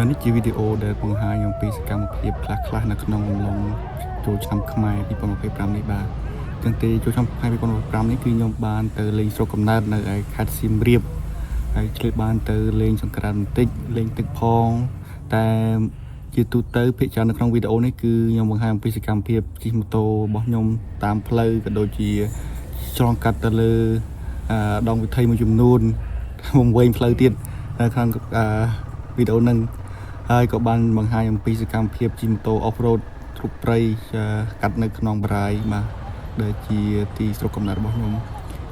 នេះជាវីដេអូដែលបង្ហាញអំពីសកម្មភាពខ្លះៗនៅក្នុងអំឡុងចូលឆ្នាំខ្មែរ2025នេះបាទចឹងទេចូលឆ្នាំខ្មែរ2025នេះគឺខ្ញុំបានទៅលេងស្រុកកំណើតនៅឯខេត្តសៀមរាបហើយឆ្លៀតបានទៅលេងសង្ក្រាន្តបន្តិចលេងទឹកផងតែជាទូទៅភាគច្រើននៅក្នុងវីដេអូនេះគឺខ្ញុំបង្ហាញអំពីសកម្មភាពជិះម៉ូតូរបស់ខ្ញុំតាមផ្លូវក៏ដូចជាឆ្លងកាត់ទៅលើដងវិថីមួយចំនួនវែងផ្លូវទៀតនៅខាងវីដេអូហ្នឹងហើយក៏បានបង្ហាញអំពីសកម្មភាពជិះម៉ូតូ off road ទ្រុបព្រៃកាត់នៅក្នុងបរាយបាទដែលជាទីស្រុកកំណើតរបស់ខ្ញុំ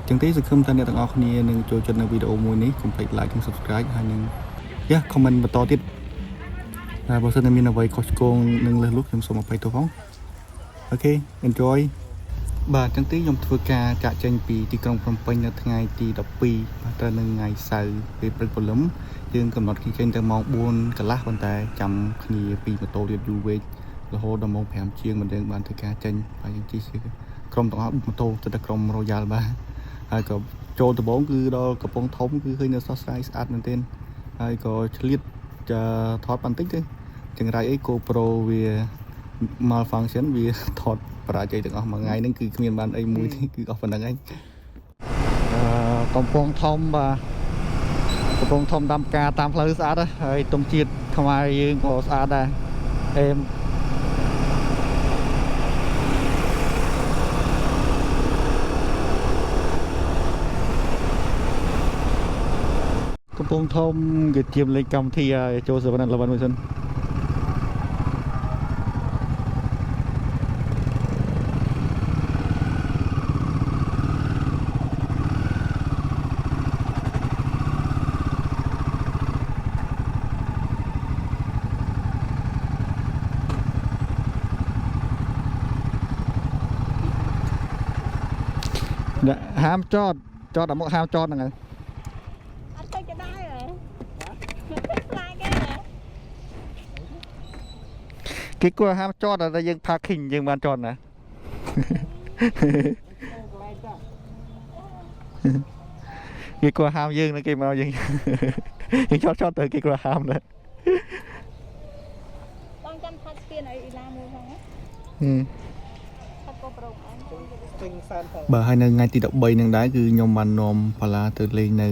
ចឹងទេសង្ឃឹមថាអ្នកទាំងអស់គ្នានឹងចូលចិត្តនៅវីដេអូមួយនេះកុំភ្លេច like និង subscribe ហើយនឹងcomment បន្តទៀតហើយបើសិនតែមានអ្វីខុសឆ្គងនឹងលើសលុបខ្ញុំសូមអភ័យទោសផងអូខេ enjoy បាទចឹងទីខ្ញុំធ្វើការចាក់ចេញពីទីក្រុងភ្នំពេញនៅថ្ងៃទី12បាទត្រូវនៅថ្ងៃសៅរ៍ពេលព្រឹកព្រលឹមយើងកំណត់គេចេញទៅម៉ោង4កន្លះប៉ុន្តែចាំគ្នាពីម៉ូតូទៀតយូរវែងរហូតដល់ម៉ោង5ជាងមិនយើងបានធ្វើការចេញហើយយើងជិះក្រុមទាំងអស់ម៉ូតូទៅក្រុម Royal បាទហើយក៏ចូលដំបងគឺដល់កំពង់ធំគឺឃើញនៅស្រស់ស្រាយស្អាតមែនទែនហើយក៏ឆ្លៀតថតបន្តិចទេចង្រៃអី GoPro វា malfunction វាថតបរាជ័យទាំងអស់មួយថ្ងៃហ្នឹងគឺគ្មានបានអីមួយទេគឺអស់ប៉ុណ្្នឹងឯងកំពង់ធំបាទកំពង់ធំដាំផ្កាតាមផ្លូវស្អាតហើយទុំជាតិខ្មែរយើងក៏ស្អាតដែរអេមកំពង់ធំគេជាលេខកម្មវិធីចូល7-11មួយសិនហាមចតដល់មកហាមចតហ្នឹងហើយអត់ទៅចដែរហ៎ខ្លាចគេគួរហាមចតតែយើង parking យើងបានចតណាគេគួរហាមយើងនឹងគេមកយើងចតទៅគេគួរហាមដែរបងចាំថាស្ពានអីឡាមួយផងបាទហើយនៅថ្ងៃទី13ហ្នឹងដែរគឺខ្ញុំបាននាំបាឡាទៅលេងនៅ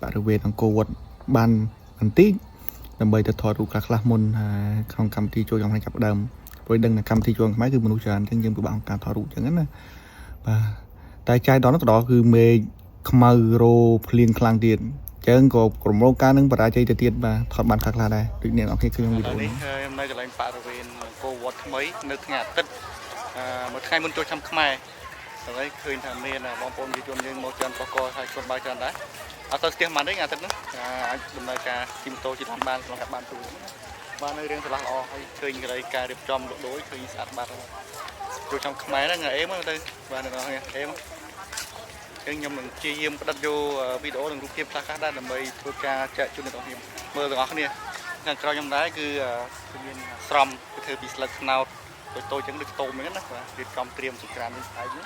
បរិវេណអង្គរវត្តបានបន្តិចដើម្បីទៅថតរូបខ្លះមុនក្នុងកម្មវិធីចូលកម្មចាប់ដើមព្រោះដឹងថាកម្មវិធីចូលខ្មែរគឺមនុស្សច្រើនអញ្ចឹងយើងពិបាកក្នុងការថតរូបអញ្ចឹងណាបាទតែចៃដន្យទៅដល់គឺមេឃខ្មៅរោភ្លៀងខ្លាំងទៀតអញ្ចឹងក៏ក្រុមរងការនឹងបរាជ័យទៅទៀតបាទថតបានខ្លះដែរដូចអ្នកនរគ្នាឃើញក្នុងវីដេអូនេះខ្ញុំនៅកន្លែងបរិវេណអង្គរវត្តថ្មីនៅថ្ងៃអាទិត្យមួយថ្ងៃមុនចូលឆ្នាំខ្មែរហើយឃើញថាមានបងប្អូនយុវជនយើងមកច្រើនកកហើយខ្លួនបាយច្រើនដែរអត់ទៅស្ទះបានទេអាទិត្យនេះអាចដំណើរការជិះម៉ូតូជិះតាមបានក្នុងការបានទូបាននៅរឿងស្រឡះល្អហើយឃើញកន្លែងការរៀបចំលក់ដូរឃើញស្អាតបាត់ចូលឆ្នាំខ្មែរហ្នឹងអេមទៅបាទអ្នកនរគ្នាអេមចឹងខ្ញុំនឹងព្យាយាមផ្ដិតយកវីដេអូនិងរូបភាពខ្លះៗដែរដើម្បីធ្វើការចែកជូនអ្នកនរគ្នាមើលទាំងអស់គ្នាខាងក្រោយខ្ញុំដែរគឺមានស្រំទៅធ្វើពីស្លឹកស្នោតតូចៗចឹងដូចខ្ទមហ្នឹងណាបាទរៀបចំត្រៀមសង្គ្រាមនេះស្អែកនេះ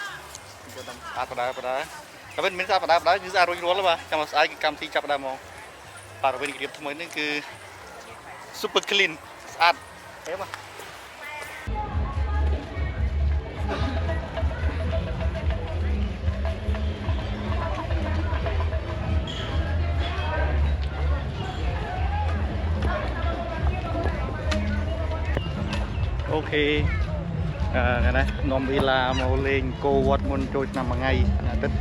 យកដល់ស្អាតបដាតែវិញមានស្អាតបដាគឺស្អាតរួចរាល់បាទចាំមកស្អែកគឺកម្មវិធីចាប់ដើមហ្មងបរិវេណរៀបថ្មីនេះគឺ super clean ស្អាតអេបាទអូខេថ្ងៃនេះនាំវីឡាមកលេងគោវត្តមុនចូលឆ្នាំមួយថ្ងៃអាទិត្យ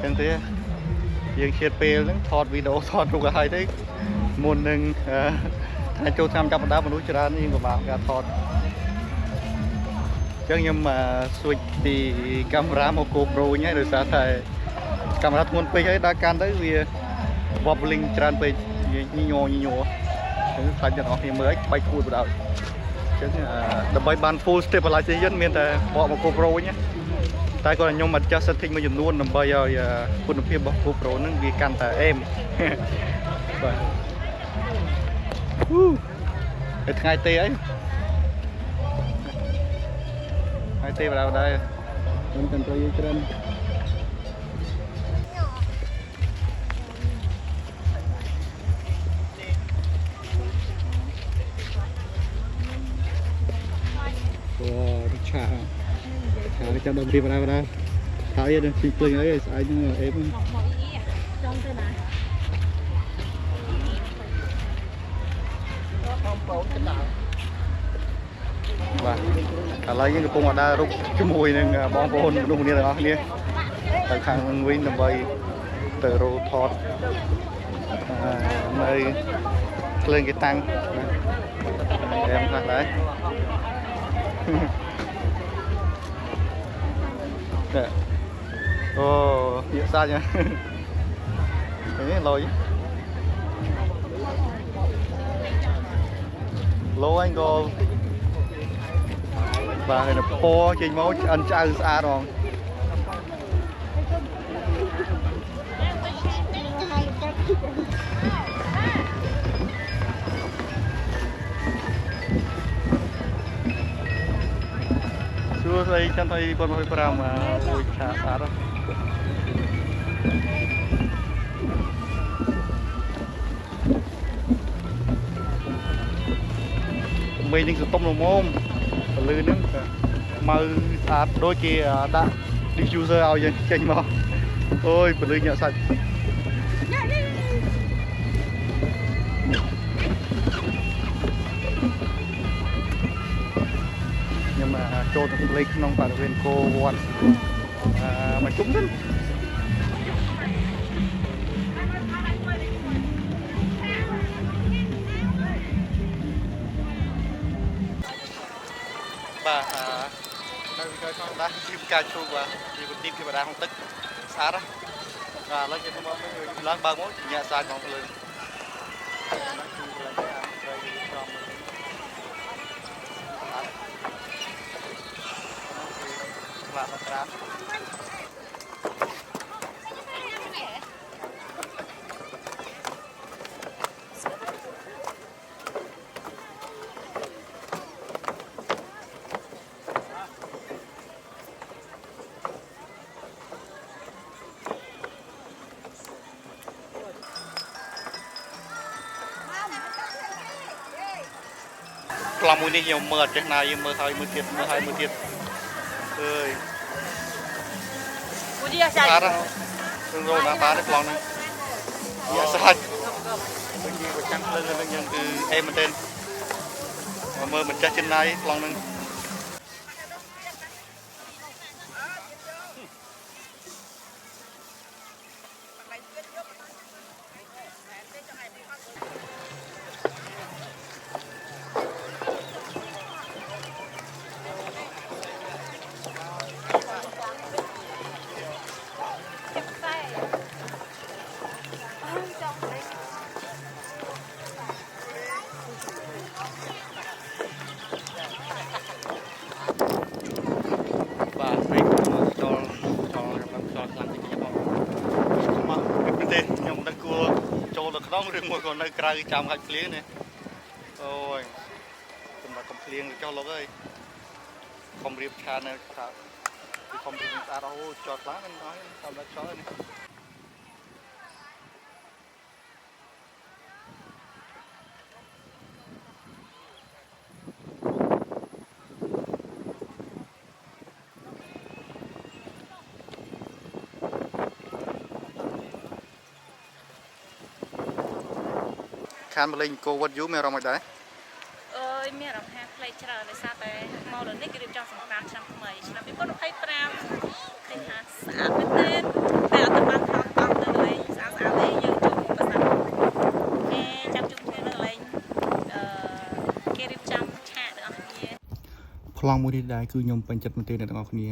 អញ្ចឹងទេយើងឈៀតពេលហ្នឹងថតវីដេអូថតរូបឲ្យទៅមុននឹងថ្ងៃចូលឆ្នាំចាប់ផ្ដើមមនុស្សច្រើនយើងពិបាកការថតអញ្ចឹងខ្ញុំស្វិចពីកាមេរ៉ាមក GoPro វិញហើយដោយសារតែកាមេរ៉ាធ្ងន់ពេកហើយដល់កាន់ទៅវា wobbling ច្រើនពេកញញអញ្ចឹងខ្លាចអ្នកនរគ្នាមើលឲ្យបែកខួរទៅដល់ចឹងដើម្បីបាន full stabilization មានតែបកមក GoPro វិញតែគាត់ខ្ញុំ adjust setting មួយចំនួនដើម្បីឲ្យគុណភាពរបស់ GoPro ហ្នឹងវាកាន់តែអេមបាទថ្ងៃទេអីថ្ងៃទេបដៅដែរខ្ញុំកាន់ទៅយើងច្រើន អ ចាំដល់ព្រៀបដែរហើយនឹងពីភ្លេងអីស្អែកនឹងអេមចង់ទៅណាបាទឥឡូវយើងកំពុងដើររុកជាមួយនឹងបងប្អូនមនុស្សគ្នាទាំងអស់គ្នាទៅខាងវិញដើម្បីទៅរោថតនៅភ្លើងគេតាំងអេមខ្លះដែរអូយកសាច់នេះលុយលោanhក៏បាទនៅពណ៌ចេញមកឆ្អិនឆ្អៅស្អាតហ្មងសួស្ដីចន្ទ2025មួយឆាស្អាតមេនឹងសតុំល្មមពលឺហ្នឹងខ្មៅស្អាតដូចគេដាក់ diffuser ឲ្យយើងចេញមកអូយពលឺញាក់សាច់ខ្ញុំចូលទៅលេងក្នុងបរិវេណគោវត្តមកជុំទៅបាទនៅវិការផងដែរជាការជួបបាទជាវិធីពីបដាក្នុងទឹកស្អាតបាទឥឡូវគេមកឡើងបើកមកញ៉ាក់សាច់មកលើខ្លាមកក្រាបក្លំមួយនេះខ្ញុំមើលអត់ចេះណាយើងមើលហើយមើលទៀតមើលហើយមើលទៀតអើយមួយទៀតសាច់នឹងរោណាបានក្លងហ្នឹងយ៉ាសាច់ដូចជាប្រចាំភ្លើងហ្នឹងយើងគឺអេមែនទេមើលមិនចេះចិនណាយក្លងហ្នឹងរឿងមួយក៏នៅក្រៅចាំខាច់ភ្លៀងនេះអូយសម្រាប់កំភ្លៀងចុះលោកអើយខំរៀបឆានៅថាពីខំរៀបស្អាតអូចតខ្លាំងហ្នឹងហើយតាមដល់ចតនេះខានមកលេងគោវត្តយូមានអារម្មណ៍មិនដែរអើយមានអារម្មណ៍ថាផ្លេចច្រើនដោយសារតែមកលើនេះគេរៀបចំសង្គ្រាមឆ្នាំថ្មីឆ្នាំ2025ឃើញថាស្អាតមែនទេតែអត់បានថតអស់នៅកន្លែងស្អាតទេយើងជួបប្រសាទគេចាំជួបគ្នានៅកន្លែងគេរៀបចំឆាកទាំងអស់គ្នាប្លង់មួយនេះដែរគឺខ្ញុំពេញចិត្តមែនទេអ្នកទាំងអស់គ្នា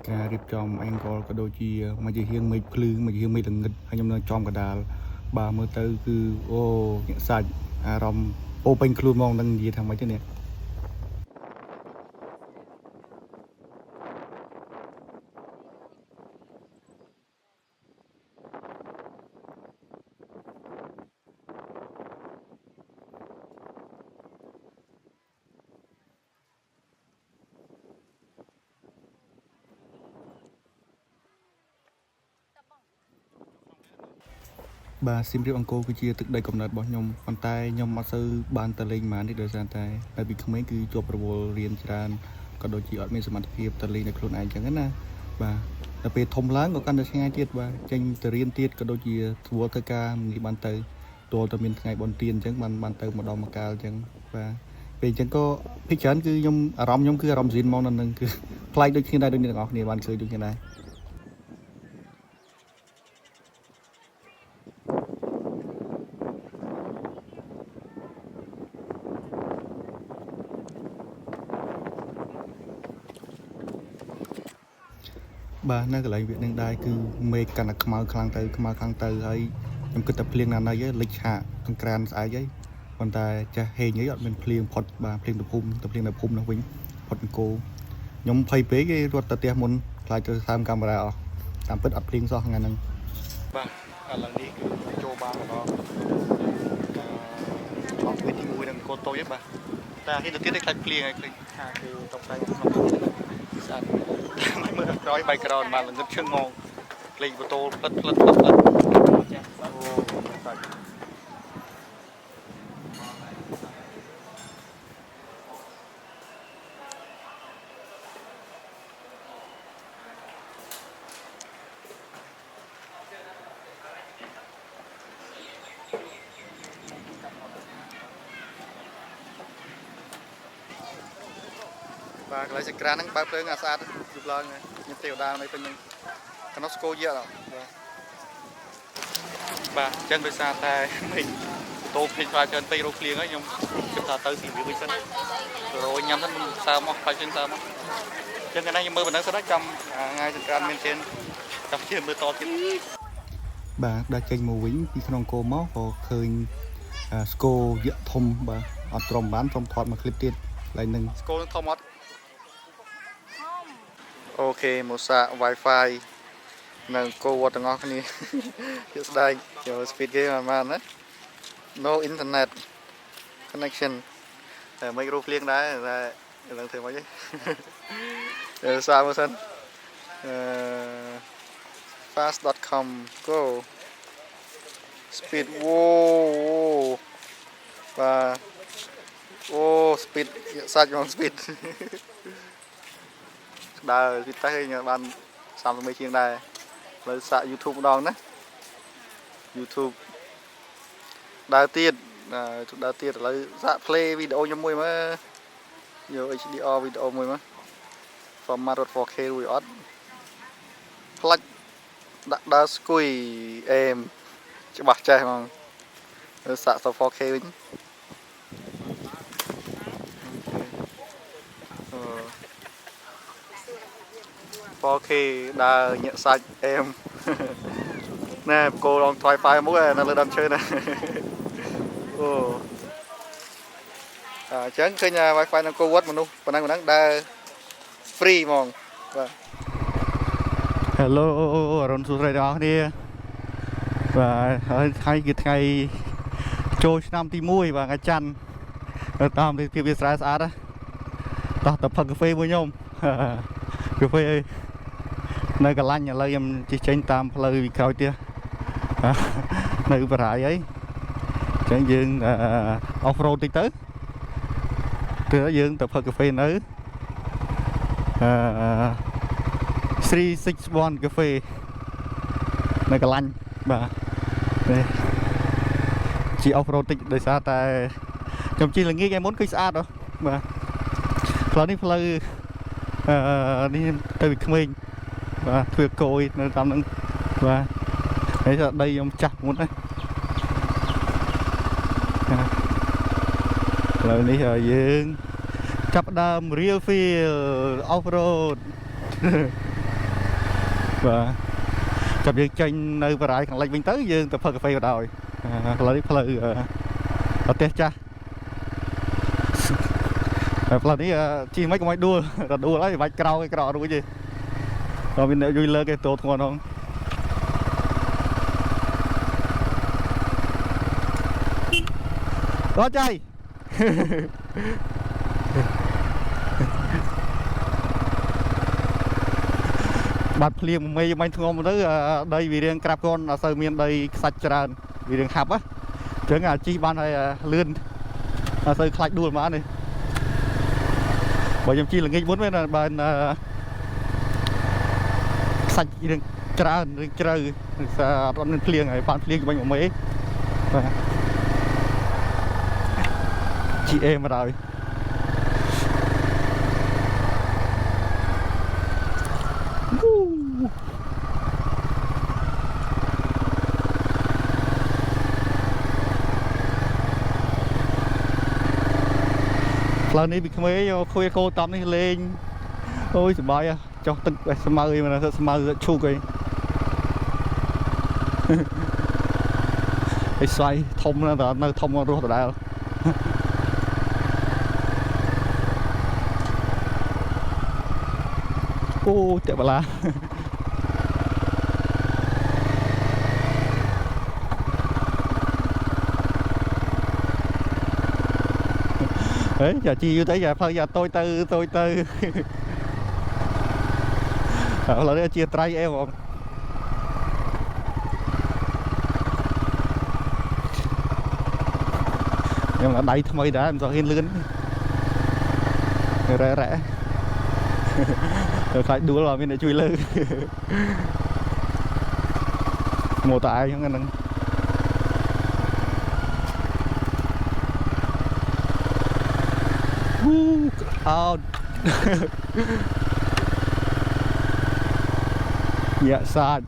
ការរៀបចំ angle ក៏ដូចជាមួយជាហៀងមេឃភ្លឺមួយជាហៀងមេឃល្ងឹតហើយខ្ញុំនៅចំកដាលបាទមើលទៅគឺអូញាក់សាច់អារម្មណ៍ពោពេញខ្លួនហ្មងនឹងនិយាយថាម៉េចទេនេះ បាទសៀមរាបអង្គរគឺជាទឹកដីកំណើតរបស់ខ្ញុំប៉ុន្តែខ្ញុំអត់សូវបានទៅលេងមកនេះដោយសារតែនៅពីក្មេងគឺជាប់រវល់រៀនច្រើន ក៏ដូចជាអត់មានសមត្ថភាពទៅលេងនៅខ្លួនឯងចឹងណាបាទដល់ពេលធំឡើងក៏កាន់តែឆ្ងាយទៀតបាទចេញទៅរៀនទៀតក៏ដូចជាធ្វើទៅការនេះបានទៅទល់តែមានថ្ងៃបុណ្យទានអញ្ចឹងបានទៅម្ដងម្កាលអញ្ចឹងបាទពេលអញ្ចឹងក៏ភិកច្រើនគឺខ្ញុំអារម្មណ៍ខ្ញុំគឺអារម្មណ៍រៀនមកនៅនឹងគឺប្លែកដូចគ្នាដែរដូចអ្នកទាំងអស់គ្នាបានឃើញដូចគ្នាដែរបាទនៅកន្លែងវានឹងដែរគឺមេឃកាន់តែខ្មៅខ្លាំងទៅហើយខ្ញុំគិតថាភ្លៀងណាស់នៅលិចឆាកចង្ក្រានស្អែកហើយប៉ុន្តែចាស់ហេងអីអត់មានភ្លៀងផុតបាទភ្លៀងទៅភូមិនៅភូមិនោះវិញផុតអង្គខ្ញុំភ័យពេកគេរត់ទៅផ្ទះមុនខ្លាចទៅតាមកាមេរ៉ាអស់តាមពិតអត់ភ្លៀងសោះថ្ងៃហ្នឹងបាទឥឡូវនេះគឺចូលបានម្ដងអត់ពេលទី1នឹងកូនតូចទេបាទតែនេះទៅទៀតខ្លាចភ្លៀងហើយឃើញថាគេតុបតែងក្នុងស្អាតមិនមើលក្រោយបៃក្រោនបានលងឹតឈឹងងលេងបតូលផ្លិតចាស់អូសាច់បាទកន្លែងសក្រានហ្នឹងបើកភ្លើងអាស្អាតយប់ឡើងខ្ញុំទេវតានៅពេញហ្នឹងកណោះស្គោយៈបាទអញ្ចឹងដោយសារតែមិនតូភ្លេចខ្លាចច្រើនពេករោគភ្លៀងហើយខ្ញុំគិតថាទៅស៊ីវាវិញសិនរយញ៉ាំទៅមិនសើមកខ្លាចជើងសើមកអញ្ចឹងថ្ងៃនេះខ្ញុំមើលប៉ុណ្ណឹងសិនចាំថ្ងៃសង្ក្រានមានជើងចាំជើងមើលតទៀតបាទដល់ចេញមកវិញពីក្នុងគោមកក៏ឃើញស្គោយៈធំបាទអត់ទ្រាំបានខ្ញុំថតមកคลิปទៀតឡើងនឹងស្គោនឹងធំអត់អូខេមកសាក Wi-Fi នៅគោវត្តទាំងអស់គ្នាយកស្ដែងយក speed គេបានណា no internet connection តែមិនរੂភ្លៀងដែរតែឡើងធ្វើមិនទេសាកមើលសិនfast.com go speed បាទអូ speed សាច់មក speed ដើរពីតែបាន30មេជាងដែរលើសាក YouTube ម្ដងណា YouTube ដើរទៀតឥឡូវសាក play វីដេអូខ្ញុំមួយមើលយក HDR វីដេអូមួយមើល format រត់ 4K រួចអត់ផ្លាច់ដាក់ដើរស្គួយអេមច្បាស់ចេះហ្មងសាកទៅ 4K វិញ 4K ដើរញាក់សាច់អេមណែគោលង Wi-Fi មួយនៅលើដើមឈើណាអូអញ្ចឹងឃើញ Wi-Fi នៅគោវត្តមនុស្សប៉ុណ្ណឹងដើរ free ហ្មងបាទ Hello អរុនសួស្តីទាំងអស់គ្នាបាទហើយថ្ងៃគឺថ្ងៃចូលឆ្នាំទី1បាទថ្ងៃច័ន្ទតាមទីភាពវាស្រែស្អាតតោះទៅផឹកកាហ្វេមួយខ្ញុំកាហ្វេនៅកន្លាញ់ឥឡូវខ្ញុំជិះចេញតាមផ្លូវពីក្រោយទៀតនៅបរាយអីអញ្ចឹងយើងoff road តិចទៅយើងទៅផឹកកាហ្វេនៅ361 កាហ្វេនៅកន្លាញ់បាទនេះជិះ off road តិចដោយសារតែខ្ញុំជិះល្ងាចឯមុនគឺស្អាតហ៎បាទផ្លូវនេះផ្លូវនេះទៅពីក្មេងបាទធ្វើគោយនៅតាមហ្នឹងបាទហើយដីខ្ញុំចាស់មុនណាផ្លូវនេះយើងចាប់ដើម real feel off road បាទចាប់យើងចេញនៅបរាយខាងលិចវិញទៅយើងទៅផឹកកាហ្វេក៏ដោយផ្លូវនេះផ្លូវប្រទេសចាស់ផ្លូវនេះជិះមិនកុំឲ្យដួលហើយបាច់ក្រោកឯក្រោករួចទេដល់មានអ្នកយួយលើគេតោធ្ងន់ហ្នឹងដល់ចៃបាត់ភ្លៀងមេមិនធ្ងន់ទៅដីវារៀងក្រាបកូនអត់សូវមានដីខ្សាច់ច្រើនវារៀងហាប់ហ៎អញ្ចឹងជិះបានហើយលឿនអត់សូវខ្លាចដួលមកនេះ bởi nhầm chi là ngay muốn với là bên sạch rừng trừ sao con phliêng này bạn phliêng của mình mấy chị em mà rồi lần này bị mấy khui cô tắm đi lên ôi sờ bay à cho từng sờ mơ mà sờ mơ chu cái cái xoay thông là nơi thông rồi đó ô chạy bà la đấy giờ chi vô tới giờ thôi giờ tôi tư là nó chia tay em không nhưng mà đây thôi đã em cho hiên lươn rẻ rồi phải đua vào bên này chui lư mùa tại không anh out dạ sad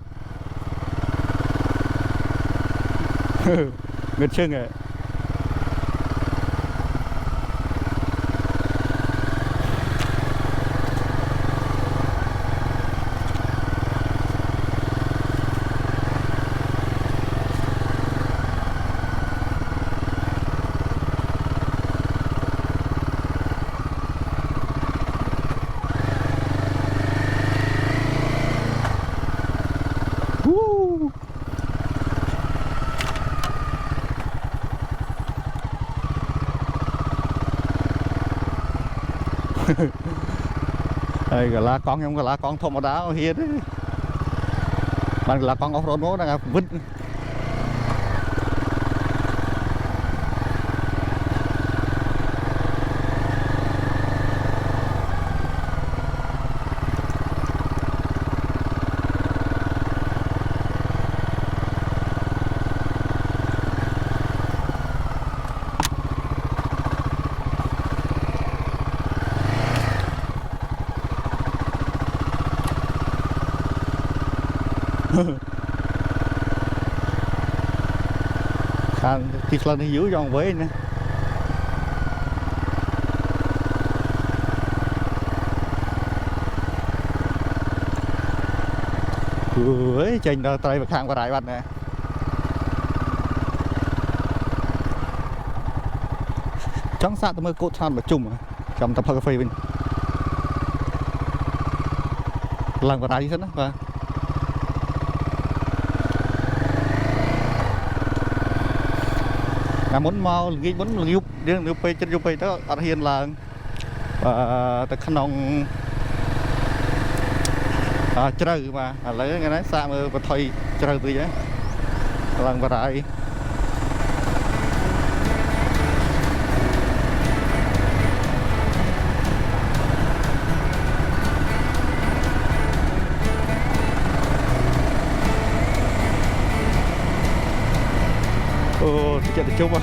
ngất chân à đây là con không là con thôm ở đá hiền đấy bạn là con off road nó đang vứt thì lần thì giữ cho với nè ơi chênh đó tay và khang và đại bạn nè trắng sát mới cốt san và chung trong tập cà phê mình lần và đại hết đó và muốn mau nghĩ muốn giúp riêng nếu pe chân giúp pe đó ở hiền là tại khăn ông chơi mà lấy cái này xa mà và thôi chơi từ vậy lần và đại chạy được chung à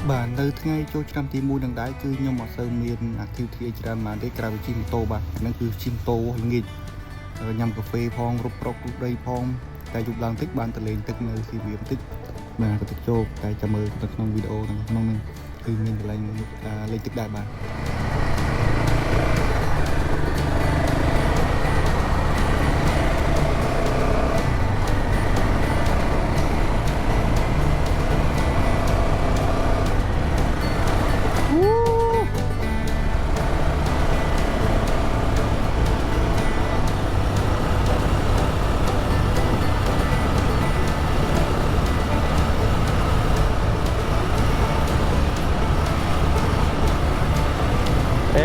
bạn từ ngay cho trăm tí mua đằng đáy cứ nhưng mà sơ miền activity ra mà để cà phê chim tô bạn nó cứ chim tô nghìn nhằm cà phê phong rục rục đây phong tại chụp lần tích ban từ lên tích nơi khi viêm tích mà tích cho tại chào mời các trong video này mong mình từ mình lên tích đại bạn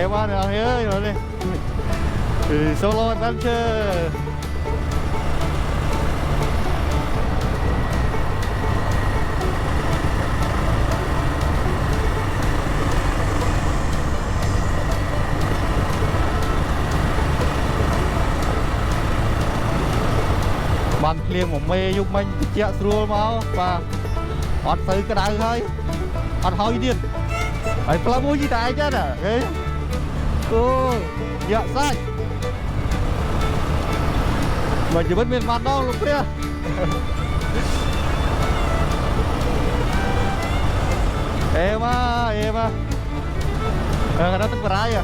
Ewan ơi rồi đi solo adventure liêng một mê dục mình chẹt rùa máu và ọt tới cái đáy hơi ọt hơi điên phải là mua gì tại chứ nè đấy ô dạ sai mà chỉ biết miền mặt đâu lúc kia em á nó tức bãi à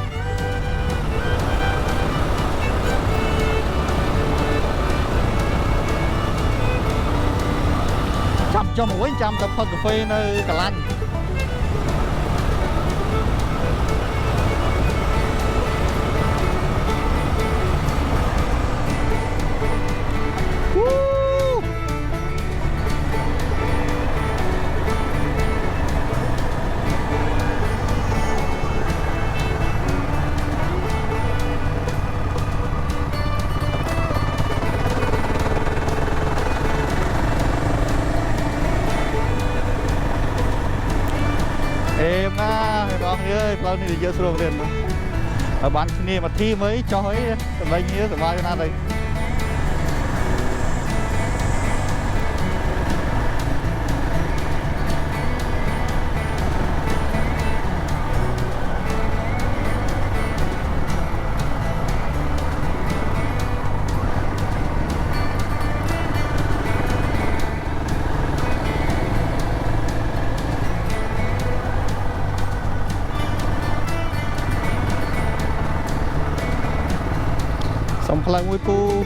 chăm cho mỗi trăm tập phân cà phê nơi cả lành em con ơi lâu nay thì giờ xuống tiền ở bán kia mà thi mới cho ấy đây như thế bao nhiêu năm đây xong phlang với cô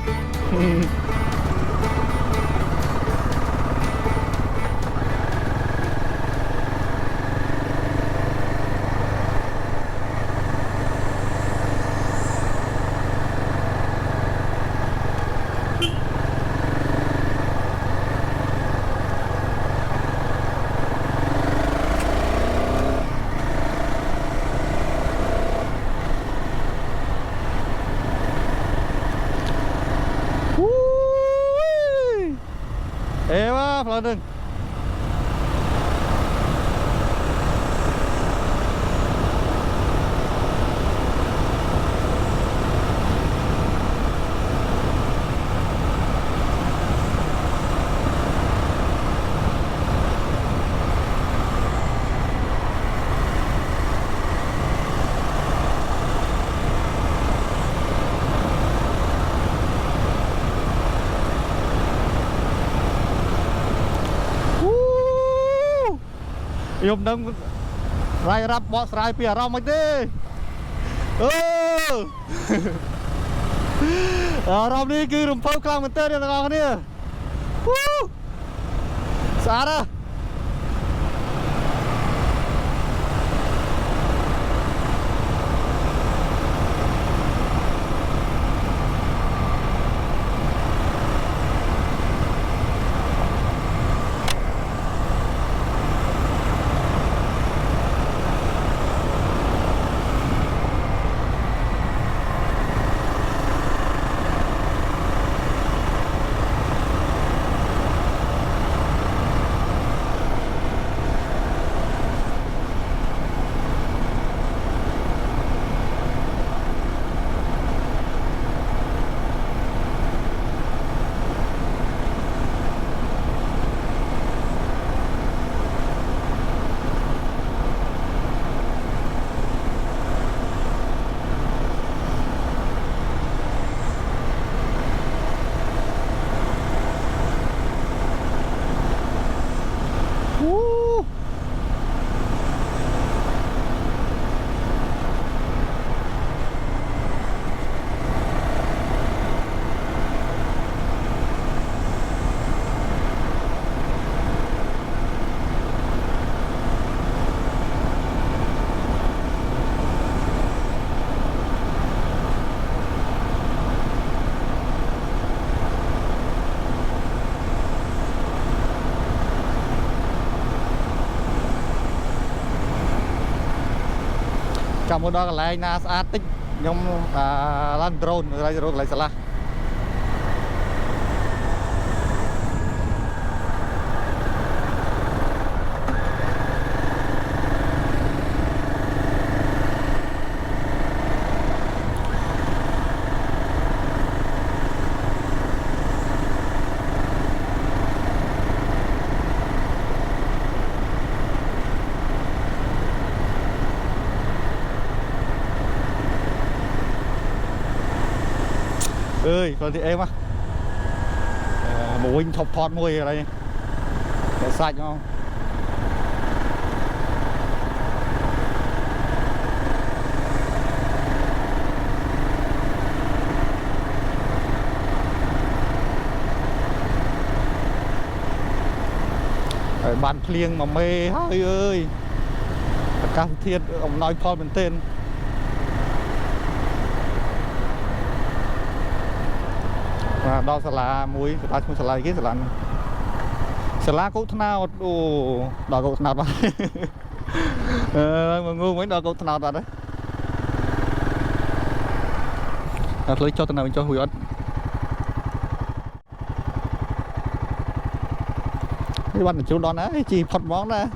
em á phlang đừng nhôm đâm rai rap bọ rai pìa rau mấy thế rau đi cứ rùm phâu clang mình tên đi ngon nè xa đó trong đó lại na sát tích nhóm lan drone lại xả ơi còn thì em á một thọc thọt mùi ở đây để sạch không bàn phliêng mà mê hơi ơi cam thiên ông nói con bên tên và đo xà la muối ta không xà la cái xà la cốt nào đồ đo cốt nào đó mà ngu mấy đo cốt nào đó đấy lấy cho tên nào cho hủy ớt cái bạn chú đó nè chỉ phật món ra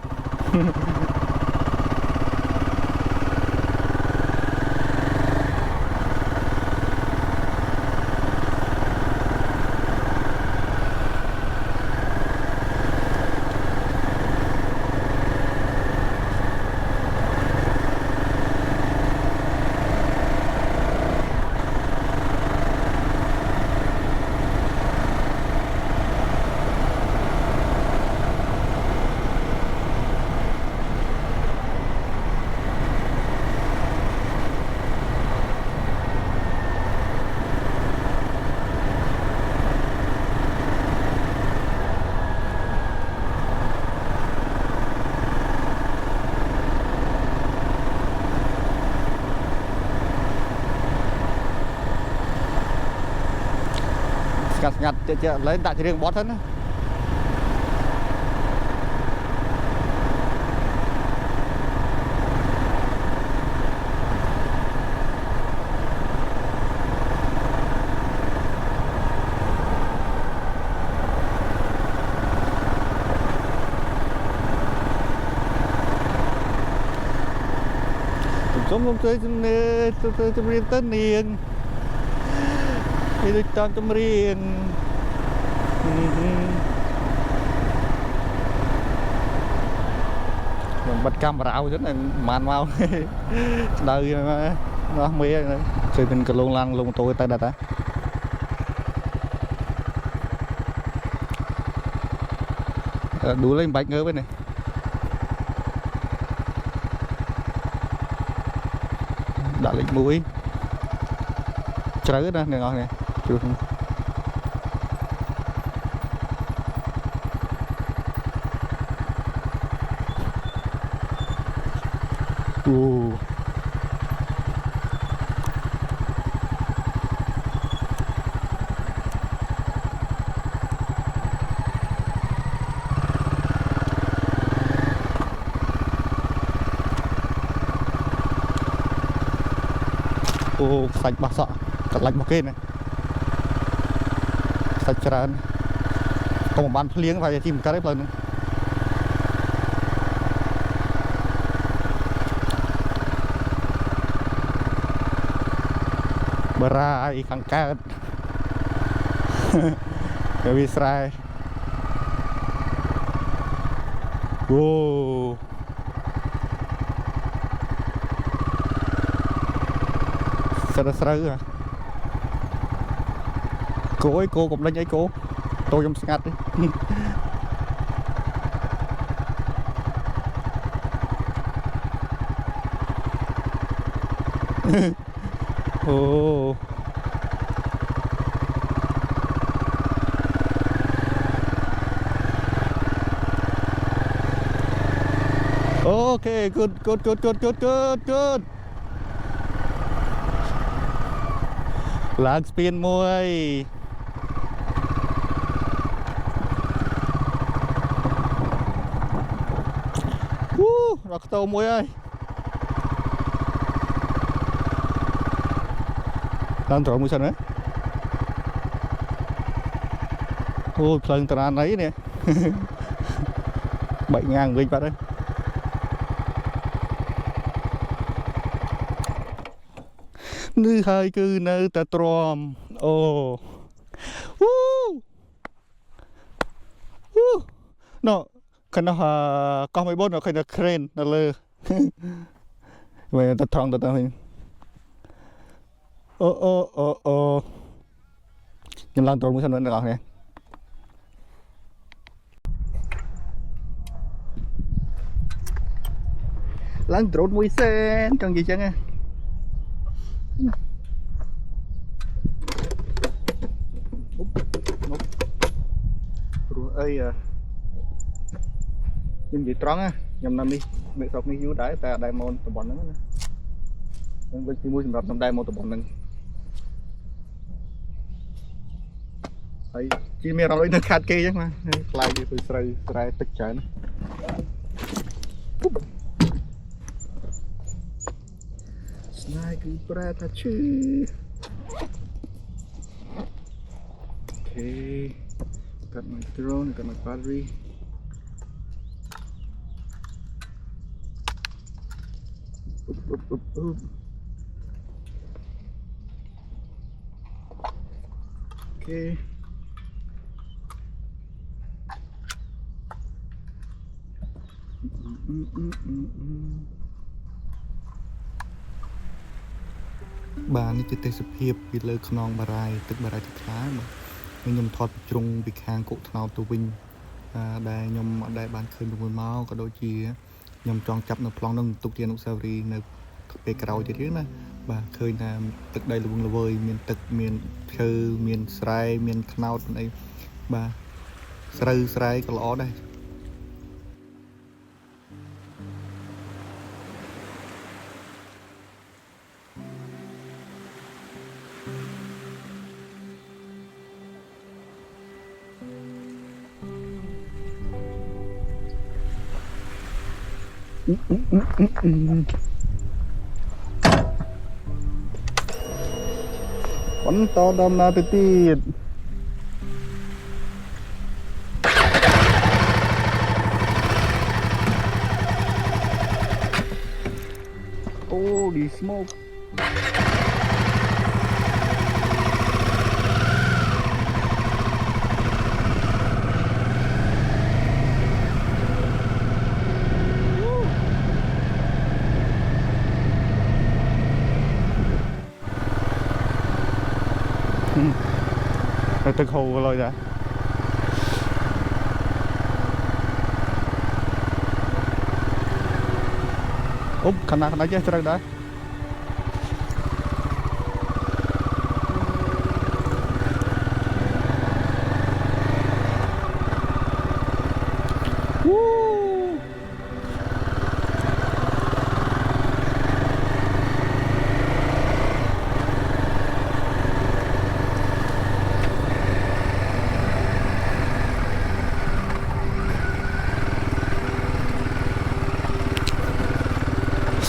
ngặt lấy đại riêng bó thân không chơi riêng tên niên thì tôi chọn trong riêng bật camera rất là màn mau đời nó mê rồi mình cứ luôn lăn luôn tôi tay đặt á đuổi lên bạch ngơ bên này đã lệnh mũi trái đó này ngon này chưa không sạch bạc sọ cắt lạnh một kê này sạch tràn có một bàn liếng và chim cá đấy lần bờ ra khang cá cái vi sài wow sơ à cô ơi cô cũng lên ấy cô tôi trong ngặt đi oh. Okay, good.ឡើងស្ពានមួយដល់ខ្ទោមួយហើយឡើងត្រង់មួយសិនណាអូភ្លើងតារាណីនេះបែកងាងវិញបាត់ហើយនេះហើយគឺនៅតែទ្រាំអូណូខណៈកោះមួយបនឃើញតែក្រេននៅលើវិញតែត្រង់ទៅនេះអូ nhầm lần tôi muốn xem được nè lần trốn mũi sen trong gì chẳng à ơi nhưng gì trắng á nhầm năm đi mẹ sọc đi vô đáy ta đại môn tụi bọn nó với chỉ mua sản phẩm trong đại môn tụi bọn nó ấy chỉ mẹ nó lấy nó khát kê chứ mà lại đi tôi sợi tất cả Snack berata cuy. Okay, got my drone, got my battery. Oop. Okay. Bàនេះជាទេសភាពពីលើខ្នងបារាយទឹកបារាយទឹកខ្លាខ្ញុំថតជ្រុងពីខាងកុកថ្នោតទៅវិញដែលខ្ញុំអត់ដែលបានឃើញពីមុនមកក៏ដូចជាខ្ញុំចង់ចាប់នៅប្លង់នឹងទុកជាអនុស្សាវរីយ៍នៅពេលក្រោយទៀតណាបាទឃើញថាទឹកដីល្វឹងល្វើយមានទឹកមានឈើមានស្រែមានថ្នោតអីបាទស្រូវស្រែក៏ល្អដែរបន្តដំណើរទៅទៀតអូ the smokeទឹកហូរលុយដែរអូខណៈចេះត្រូវដែរ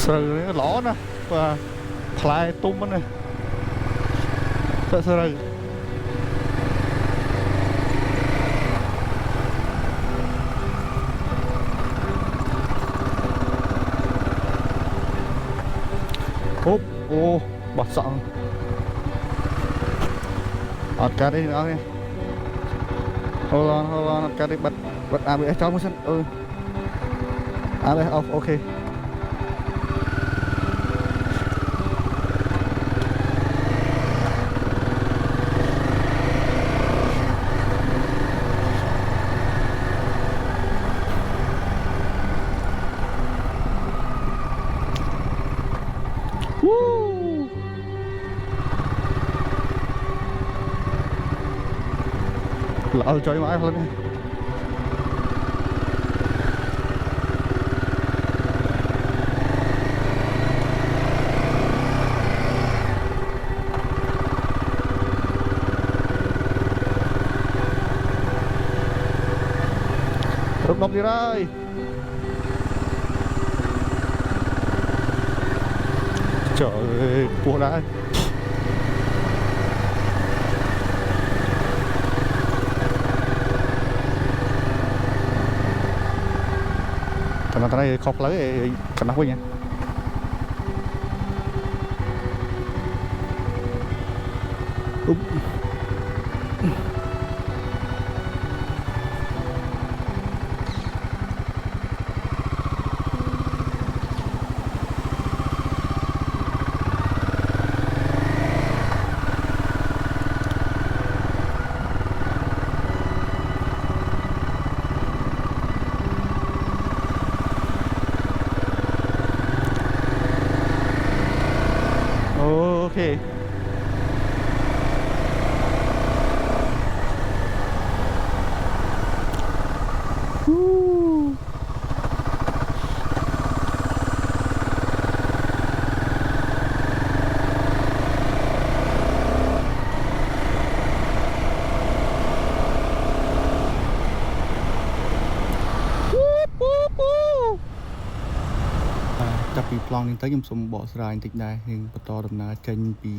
ស្រូវល្អណាស់បាទផ្លែទុំហ្នឹងស្រូវអូបោះសក់អត់កាត់ទេអ្នកនរហូឡនអត់កាត់ទេបាត់ ABS ចោលមកសិនABS off អូខេល្អចុយមកឲ្យខ្លួននេះរត់មកទៀតហើយtrờiពោះដែរកណ្ដាស់នេះខុសផ្លូវកណ្ដាស់វិញអ៊ុប ខេចាប់ពីប្លង់នេះទៅខ្ញុំសូមបកស្រាយបន្តិចដែរយើងបន្តដំណើរចេញពី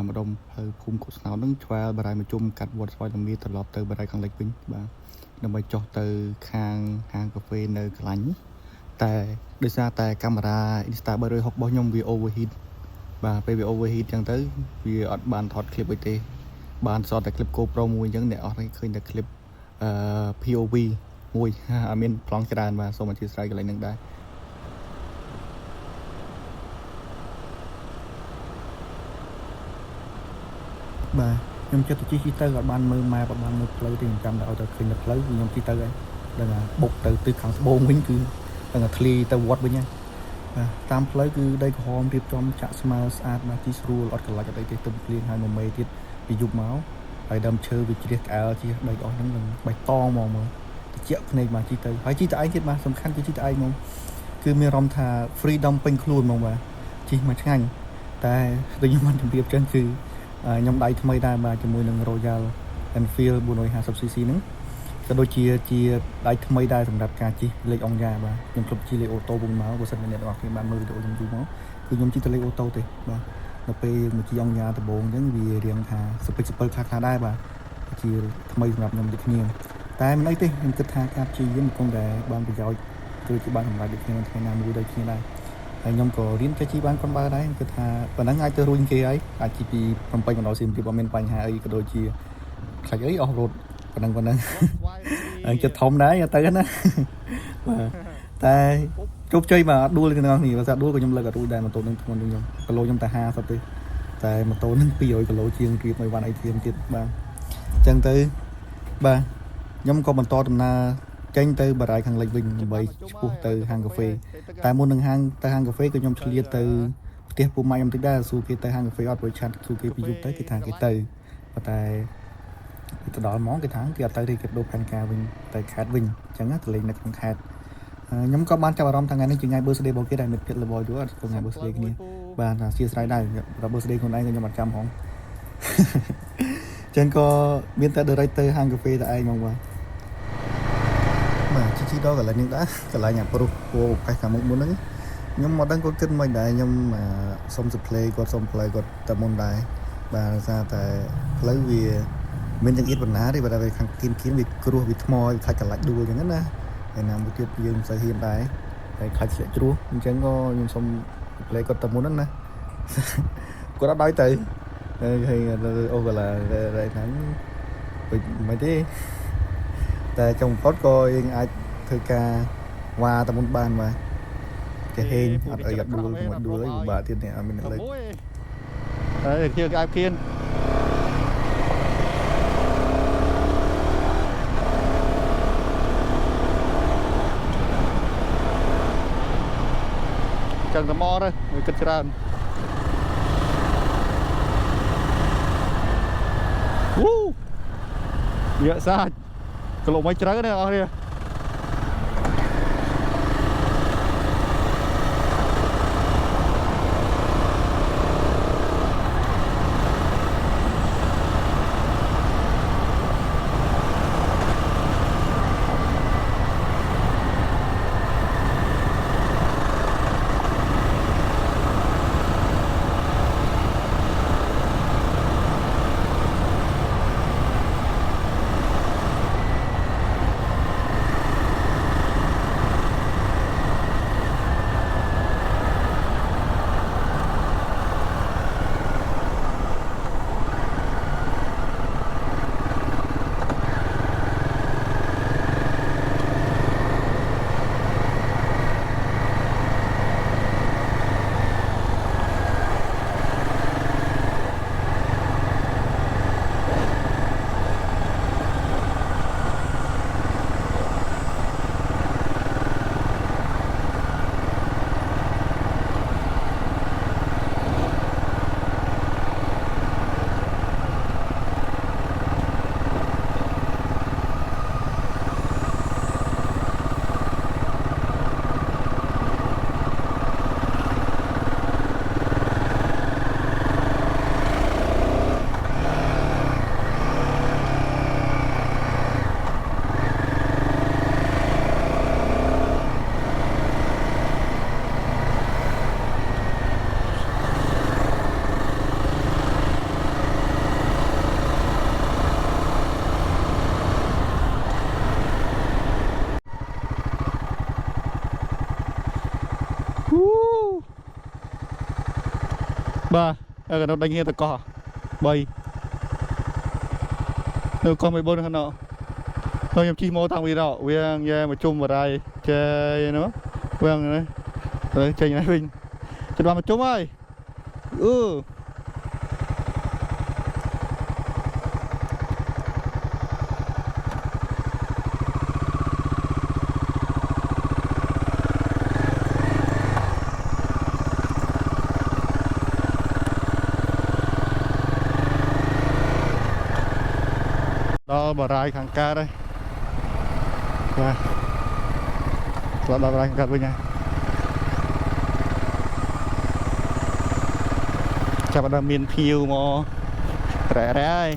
ម្ដុំផ្លូវភូមិកុស្នោនឹងឆ្វែលបារាយមកជុំកាត់វត្តស្វាយលមាត្រឡប់ទៅបារាយខាងលិចវិញបាទដើម្បីចុះទៅខាងហាងកាហ្វេនៅកន្លាញ់តែដោយសារតែកាមេរ៉ា Insta 360របស់ខ្ញុំវា overheat បាទពេលវា overheat អញ្ចឹងទៅវាអត់បានថត clip អីទេបានសតតែ clip GoPro មួយអញ្ចឹងអ្នកអស់នេះឃើញតែ clip POV មួយអត់មានប្លង់ច្រើនបាទសូមអធិស្ឋានកន្លែងហ្នឹងដែរបាទខ្ញុំចិត្តទៅជិះទៅអត់បានមើលម៉ែអត់បានមើលផ្លូវទេខ្ញុំចាំតែឲ្យតែឃើញតែផ្លូវខ្ញុំជិះទៅហើយដឹងថាបុកទៅទិសខាងត្បូងវិញគឺដឹងថាធ្លាយទៅវត្តវិញហ្នឹងបាទតាមផ្លូវគឺដីក្រហមរៀបចំចាក់ស្មៅស្អាតមកជិះស្រួលអត់កន្លចអត់អីទេទៅគ្លៀងហើយមួយមេទៀតពីយប់មកហើយដើមឈើវាជ្រះក្អែលជិះដីអស់ហ្នឹងនឹងបៃតងមកមើលតិចភ្នែកមកជិះទៅហើយជិះទៅឯងទៀតបាទសំខាន់គឺជិះទៅឯងហ្មងគឺមានអារម្មណ៍ថា freedom ពេញខ្លួនហ្មងបាទជិះមកឆ្ងាញ់តែដូចខ្ញុំបានជម្រាបចឹងគឺខ្ញុំដៃថ្មីដែរបាទជាមួយនឹង Royal Enfield 450cc ហ្នឹងក៏ដូចជាដៃថ្មីដែរសម្រាប់ការជិះលេខអង្យ៉ាបាទខ្ញុំគ្រប់ជិះលេខអូតូវិញមកបើសិនជាអ្នកទាំងអស់គ្នាបានមើលវីដេអូខ្ញុំយូរមកគឺខ្ញុំជិះទៅលេខអូតូទេបាទនៅពេលមកជិះអង្យ៉ាដំបូងអញ្ចឹងវារៀងថាសពិចសពិលខ្លះៗដែរបាទជាថ្មីសម្រាប់ខ្ញុំដូចគ្នាតែមិនអីទេខ្ញុំគិតថាការជិះយើងគង់តែបានប្រយោជន៍ដូចជាបានសម្រាប់ដូចគ្នាថ្ងៃណាមួយដូចគ្នាដែរហើយខ្ញុំក៏រៀនចេះជិះបានកុនបើដែរខ្ញុំគិតថាប៉ុណ្ណឹងអាចទៅរួញគេហើយអាចជិះពីភ្នំពេញមកដល់សៀមរាបអត់មានបញ្ហាអីក៏ដូចជាខ្លាចអីអស់រត់ប៉ុណ្ណឹងហើយចិត្តធំដែរទៅណាបាទតែជោគជ័យបាទអត់ដួលទេទាំងអស់គ្នាបើថាដួលក៏ខ្ញុំលើកអត់រួចដែរម៉ូតូនឹងធ្ងន់ជាងខ្ញុំគីឡូខ្ញុំតែ50ទេតែម៉ូតូនឹង200គីឡូជាងរៀបមួយវ៉ាន់អីទៀតបាទអញ្ចឹងទៅបាទខ្ញុំក៏បន្តដំណើរចេញទៅបារាយខាងលិចវិញដើម្បីឆ្ពោះទៅហាងកាហ្វេតែមុននឹងទៅហាងកាហ្វេក៏ខ្ញុំឆ្លៀតទៅផ្ទះពូម៉ាក់ខ្ញុំតិចដែរសួរគេទៅហាងកាហ្វេអត់ព្រោះឆាត់សួរគេពីយប់ទៅគេថាគេទៅប៉ុន្តែទៅដល់ហ្មងគេថាគេអត់ទៅទេគេបដូរផែនការវិញទៅខេត្តវិញអញ្ចឹងទៅលេងនៅក្នុងខេត្តខ្ញុំក៏បានចាប់អារម្មណ៍ថាថ្ងៃនេះជាថ្ងៃ birthday របស់គេដែរមិត្តភក្តិរបស់យូរអត់ថ្ងៃ birthday គ្នាបានថាអធិស្ឋានដែរដល់ birthday ខ្លួនឯងក៏ខ្ញុំអត់ចាំហ្មងអញ្ចឹងក៏មានតែ direct ទៅហាងកាហ្វេតែឯងហ្មងបាទជិះដល់កន្លែងនេះដែរកន្លែងអាប្រុសពូផេះខាងមុខមុនហ្នឹងខ្ញុំមកដឹងគាត់គិតមិនដែរខ្ញុំសុំ supply គាត់សុំផ្លូវគាត់តែមុនដែរបាទដោយសារតែផ្លូវវាមានចង្អៀតបណ្ណាទេបើតែខាងគៀនវាគ្រោះវាថ្មវាខ្លាច់កន្លាច់ដួលអញ្ចឹងណាហើយណាមួយទៀតយើងមិនសូវហ៊ានដែរហើយខ្លាច់ស្លាកជ្រោះអញ្ចឹងក៏ខ្ញុំសុំ supply គាត់តែមុនហ្នឹងណាគាត់អត់ដល់ទៅហើយអូកន្លែងហ្នឹងមិនទេតែចុងផុតក៏យើងអាចធ្វើការវ៉ាតែមុនបានបាទគេហេងអត់អីអត់ដួលមិនដួលអីពិបាកទៀតនេះអត់មានអ្នកលើកហើយជឿក្អាបគៀនចឹងតែមកទៅវាគិតច្រើនវូវាសាច់គីឡូមិនជ្រៅទេអស់នេះ cái nó đánh nghe tao cò bay nếu con mấy bốn nó thôi em chỉ mua thằng gì đó quen về mà chung vào đây chơi nữa quen này rồi chơi này mình chơi đoàn mà chung ơi đó bà rai kháng ca đây và bà rai kháng ca với nhau chào bà miền phiêu mà rẻ rẻ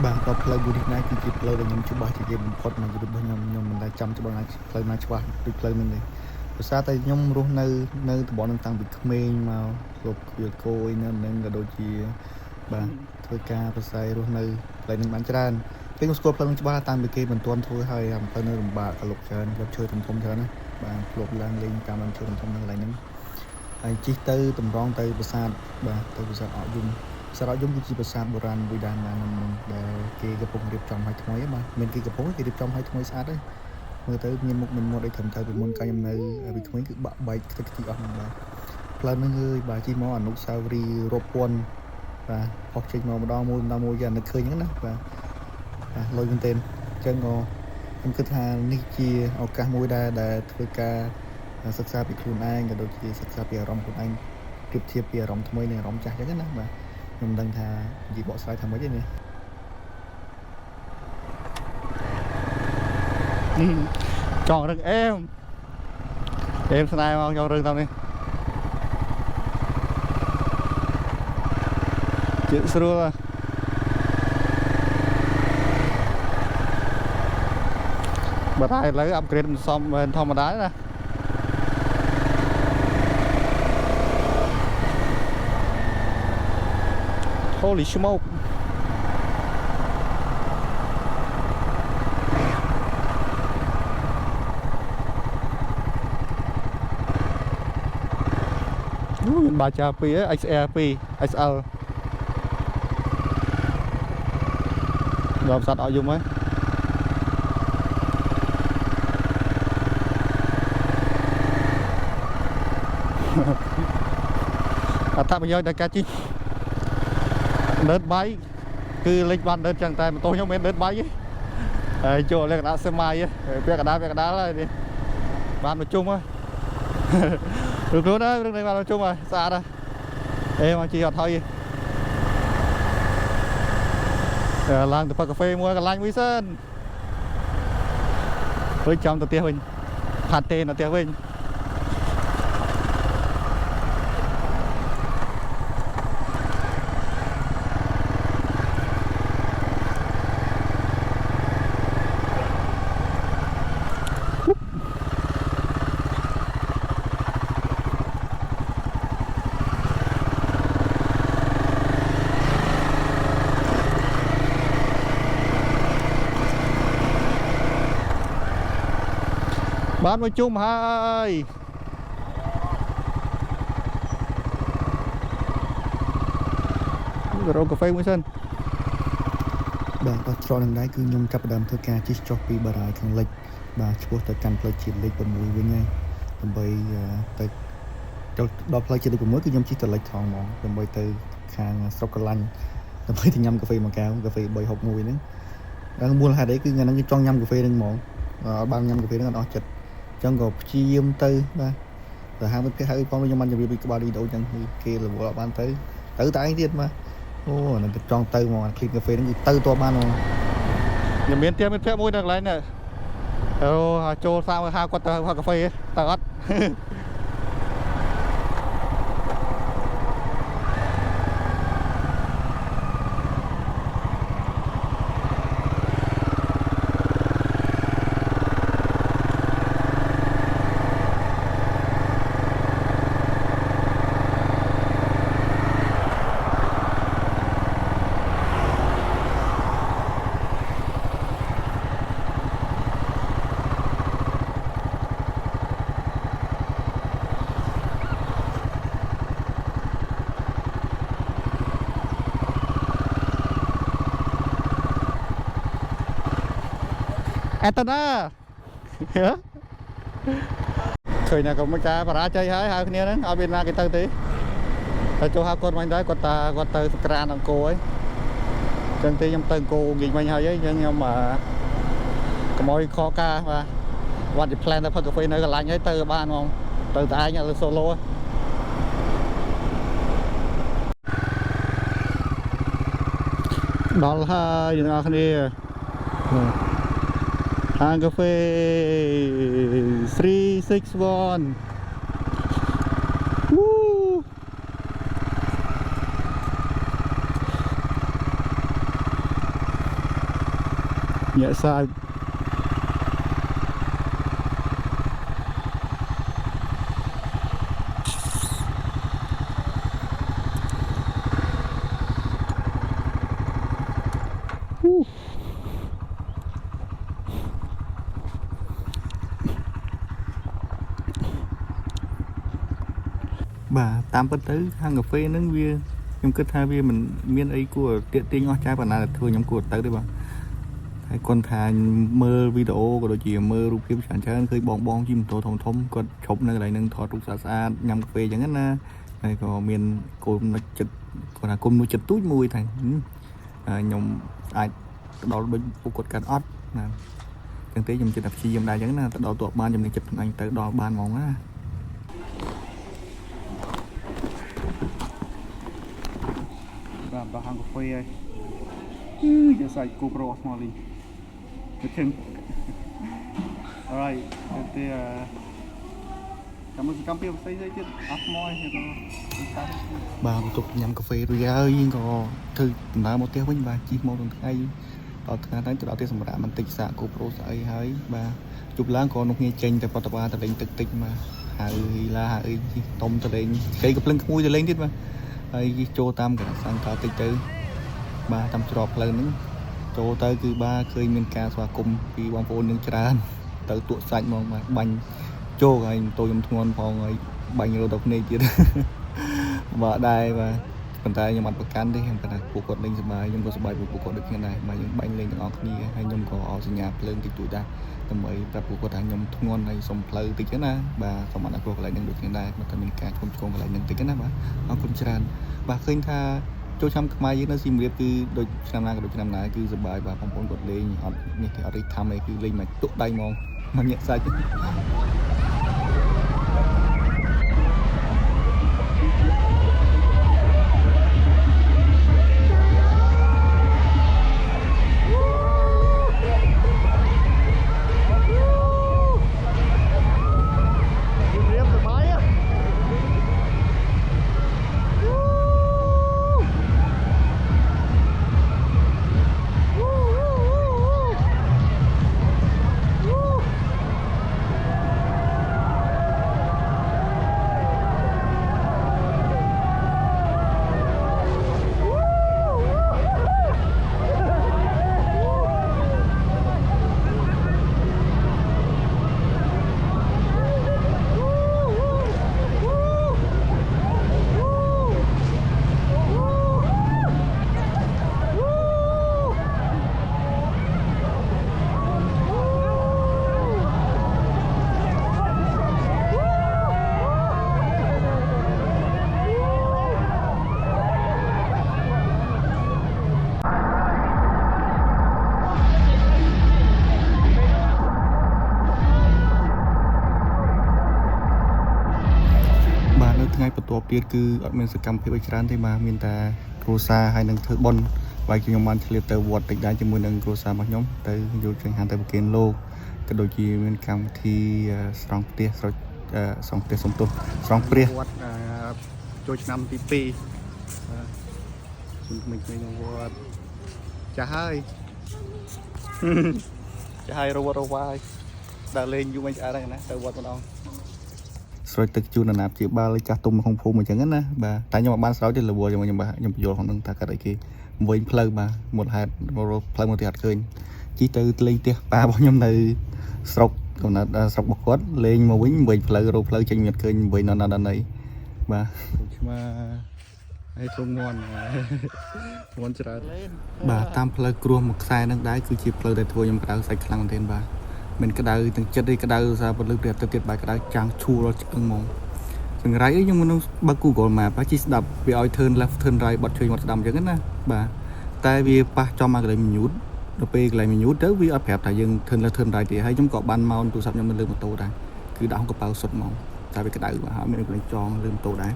bà có plei bùi này thì chỉ plei là nhầm chú bà chỉ kịp phật mà chỉ được nhầm mình đã chăm cho bà này plei mà chú bà được plei mình này rồi sao tay nhom luôn nơi từ bọn tăng bị khmer mà lục việc cô nên là đôi chi bà thôi ca bà say luôn nơi lại nên bán tràn cái con score plei chú bà tăng bị kia mình tuân thôi hay làm plei nơi bà cả lục tràn gặp chơi thành công tràn này bà lục lan lên cảm ơn chơi thành công lại những anh chỉ tư tầm rong tư bờ sạt bà tư bờ sạt ở dung sau đó giống như chỉ bờ sạt bờ ran bùi đàn là để kia cái vùng điệp trong hai thùng ấy mà mình kia cái vùng kia điệp trong hai thùng ấy sát đấy người tới nhìn một mình một đây thầm thờ một cái nhầm nơi bị thùng ấy cứ bạ bay cái gì ở bà lần người bà chỉ mò ăn lúc sau đi rộp quân và học trình mò đo môi giờ nó khơi những đó và lôi bên tên chân ngò em cứ thà ní chia ở cả môi đa để thôi ca sắc xa bị khuôn anh và đôi khi sắc xa bị rong khuôn anh tiếp tiếp bị rong thay này rong chặt cái mà mình đang thà gì bỏ sai thằng mấy cái này chọn được em sao nay không cho rừng tao đi chuyện xưa bà thay lấy upgrade xong bên thông mà đá nè holy smoke bà cha pi ấy XLP XL rồi sạch ở dùng ấy ta bây giờ đại ca chi đớt máy cứ linh văn đớt chẳng tay mà tôi không biết đớt máy ấy chỗ lên đã xe mai ấy biết cả đá là đi bạn một chung á được luôn đấy đừng bạn một chung rồi xa đây em mà chỉ học thôi làm từ cà phê mua cái lanh Wilson với trong từ tiêu mình phạt tên là tiêu mình bán với chung hai rồi cà phê Wilson bà có cho đằng đấy cứ nhung chấp đam thôi ca chỉ cho pi bà đại thằng lịch bà chúa tới căn plei chỉ lịch bầm mùi với ngay tầm bay tới đo plei chỉ lịch bầm mới cứ nhung chỉ tới lịch thòng mỏng tầm bay tới khang sọc lanh tầm bay thì nhâm cà phê mà cao cà phê bay hộp mùi nữa đang mua hai đấy cứ nghe nó cho nhâm cà phê đừng mỏng bao nhâm cà phê nó đo chật trong gộp chiêm tư ba rồi hai cái con với nhau anh bị ba đi đâu chẳng kia là bộ ban tới tử táiទៀតmà ô là cái tròn tư mà khi cà phê nó tư to ban rồi nhà miền tiêm bên phía mũi được lấy nè cho sao hai quạt hoa cà phê tao អេតណាឃើញណាក៏មិនការបរាជ័យហើយហៅគ្នាហ្នឹងអត់មានណាគេទៅទេហើយចូលហៅគាត់មិនដែរគាត់ទៅសក្រានអង្គរហើយចឹងទេខ្ញុំទៅអង្គរងាយមិញហើយចឹងខ្ញុំកុំឲ្យខកការបាទវត្ត plan ទៅផឹកកាហ្វេនៅកន្លែងហើយទៅបានហ្មងទៅតែឯងលើ solo ដល់ហើយអ្នកនរគ្នាហាងកាហ្វេ361ញាក់សាច់បាទតាមពិតទៅហាងកាហ្វេហ្នឹងវាខ្ញុំគិតថាវាមិនមានអីគួរទាក់ទាញអស់ចាយប៉ុណ្ណាដែលធ្វើខ្ញុំគួរទៅទេបាទហើយគាត់ថាមើលវីដេអូក៏ដូចជាមើលរូបភាពច្រើនឃើញបងជិះម៉ូតូធំគាត់ឈប់នៅកន្លែងហ្នឹងថតរូបស្អាតញ៉ាំកាហ្វេអញ្ចឹងណាហើយក៏មានគោលនៅចិត្តគាត់ថាគុំនៅចិត្តទូចមួយថាខ្ញុំអាចទៅដល់ដូចពួកគាត់កាត់អត់ណាអញ្ចឹងទេខ្ញុំចិត្តតែព្យាយាមដែរអញ្ចឹងណាទៅដល់តបបានចំណេះចិត្តខ្លួនឯងទៅដល់បានហ្មងណាបាទដល់ហាងកាហ្វេហើយយកសាច់គូប្រូស្មលីទៅជឹង alright ទៅចាំមើលសកម្មភាពផ្សេងទៀតអត់ថ្មទេបាទបន្ទប់ញ៉ាំកាហ្វេរួចហើយយើងក៏ធ្វើដំណើរមកផ្ទះវិញបាទជិះមកដល់ថ្ងៃដល់ថ្ងៃទៅដល់ផ្ទះសម្រាប់បន្តិចសាកគូប្រូស្អីហើយបាទជប់ឡើងក៏នោះគ្នាចេញទៅបតបាទៅលេងទឹកមកហៅឡាហៅអីតុំទៅលេងគេក៏ភ្លឹងក្មួយទៅលេងទៀតបាទហើយចូលតាមកណ្ដាលសង្កលតិចទៅបាទតាមច្រកផ្លូវហ្នឹងចូលទៅគឺបាទឃើញមានការស្វាគមន៍ពីបងប្អូននឹងច្រើនទៅទក់សាច់មកបាទបាញ់ជោគហើយម៉ូតូខ្ញុំធ្ងន់ផងហើយបាញ់រត់ដល់ភ្នែកទៀតបាទដែរបាទប៉ុន្តែខ្ញុំអត់ប្រកាន់ទេខ្ញុំគាត់ថាពួកគាត់លេងសប្បាយខ្ញុំក៏សប្បាយពួកគាត់ដូចគ្នាដែរបាទយើងបាញ់លេងទាំងអស់គ្នាហើយខ្ញុំក៏អោសញ្ញាភ្លើងតិចតួចដែរដើម្បីប្រាប់ពួកគាត់ថាខ្ញុំធ្ងន់ហើយសុំផ្លូវតិចណាបាទសូមអនុគ្រោះកន្លែងហ្នឹងដូចគ្នាដែរបើតែមានការឈុំឆ្គងកន្លែងហ្នឹងតិចណាបាទអរគុណច្រើនបាទឃើញថាចូលឆ្នាំខ្មែរយើងនៅសៀមរាបគឺដូចឆ្នាំណាក៏ដូចឆ្នាំណាគឺសប្បាយបាទបងប្អូនគាត់លេងអត់នេះគេអត់រីកថាំអីគឺលេងមកទុកដៃហ្មងមកញាក់សាច់ថ្ងៃបន្ទាប់ទៀតគឺអត់មានសកម្មភាពអីច្រើនទេបាទមានតែគ្រួសារហើយនឹងធ្វើបុណ្យបាទខ្ញុំបានឆ្លៀតទៅវត្តតិចដែរជាមួយនឹងគ្រួសាររបស់ខ្ញុំទៅយកចង្ហាន់ទៅប្រគេនលោកក៏ដូចជាមានកម្មវិធីស្រង់ផ្ទះស្រង់ផ្ទះសំទោសស្រង់ព្រះវត្តចូលឆ្នាំទី2ជុំក្មេងៗនៅវត្តចាស់ហើយចាស់ហើយរវត្តរវាយដើរលេងយូរមិនឆ្អែតហ្នឹងណាទៅវត្តម្ដងស្រោចទឹកជូនអាណាព្យាបាលចាស់ទុំក្នុងភូមិអញ្ចឹងណាបាទតែខ្ញុំអត់បានស្រោចទេលវខ្ញុំបាទខ្ញុំបញ្យល់ក្នុងនឹងថាកាត់អីគេវិញផ្លូវបាទមូលហេតុផ្លូវមកទីអត់ឃើញជីទៅលេងផ្ទះប៉ារបស់ខ្ញុំនៅស្រុកកំណើតស្រុកបកត់លេងមកវិញផ្លូវរកផ្លូវចេញមានអត់ឃើញវិញនៅណាដល់ណីបាទឆ្មា ហើយជុំមន់មន់ច្រើនបាទតាមផ្លូវគ្រោះមួយខ្សែនឹងដែរគឺជាផ្លូវដែលធ្វើខ្ញុំក្តៅសាច់ខ្លាំងមែនទែនបាទមិនក្តៅទាំងចិត្តទេក្តៅសារពលឹកព្រះអាទិត្យទៀតបាទក្តៅចាំងឈួលឆ្អឹងហ្មងសង្រៃអីខ្ញុំមិនបើ Google Map បាទជិះស្ដាប់វាឲ្យ turn left turn right បត់ឆ្វេងបត់ស្ដាំអញ្ចឹងណាបាទតែវាប៉ះចំមកកន្លែងminuteដល់ពេលកន្លែងminuteទៅវាអត់ប្រាប់ថាយើង turn left turn right ទេហើយខ្ញុំក៏បានមកទូរស័ព្ទខ្ញុំនៅលើម៉ូតូដែរគឺដាក់ក្នុងកប៉ៅសុទ្ធហ្មងតែវាក្តៅបាទហើយមានកន្លែងចងលើម៉ូតូដែរ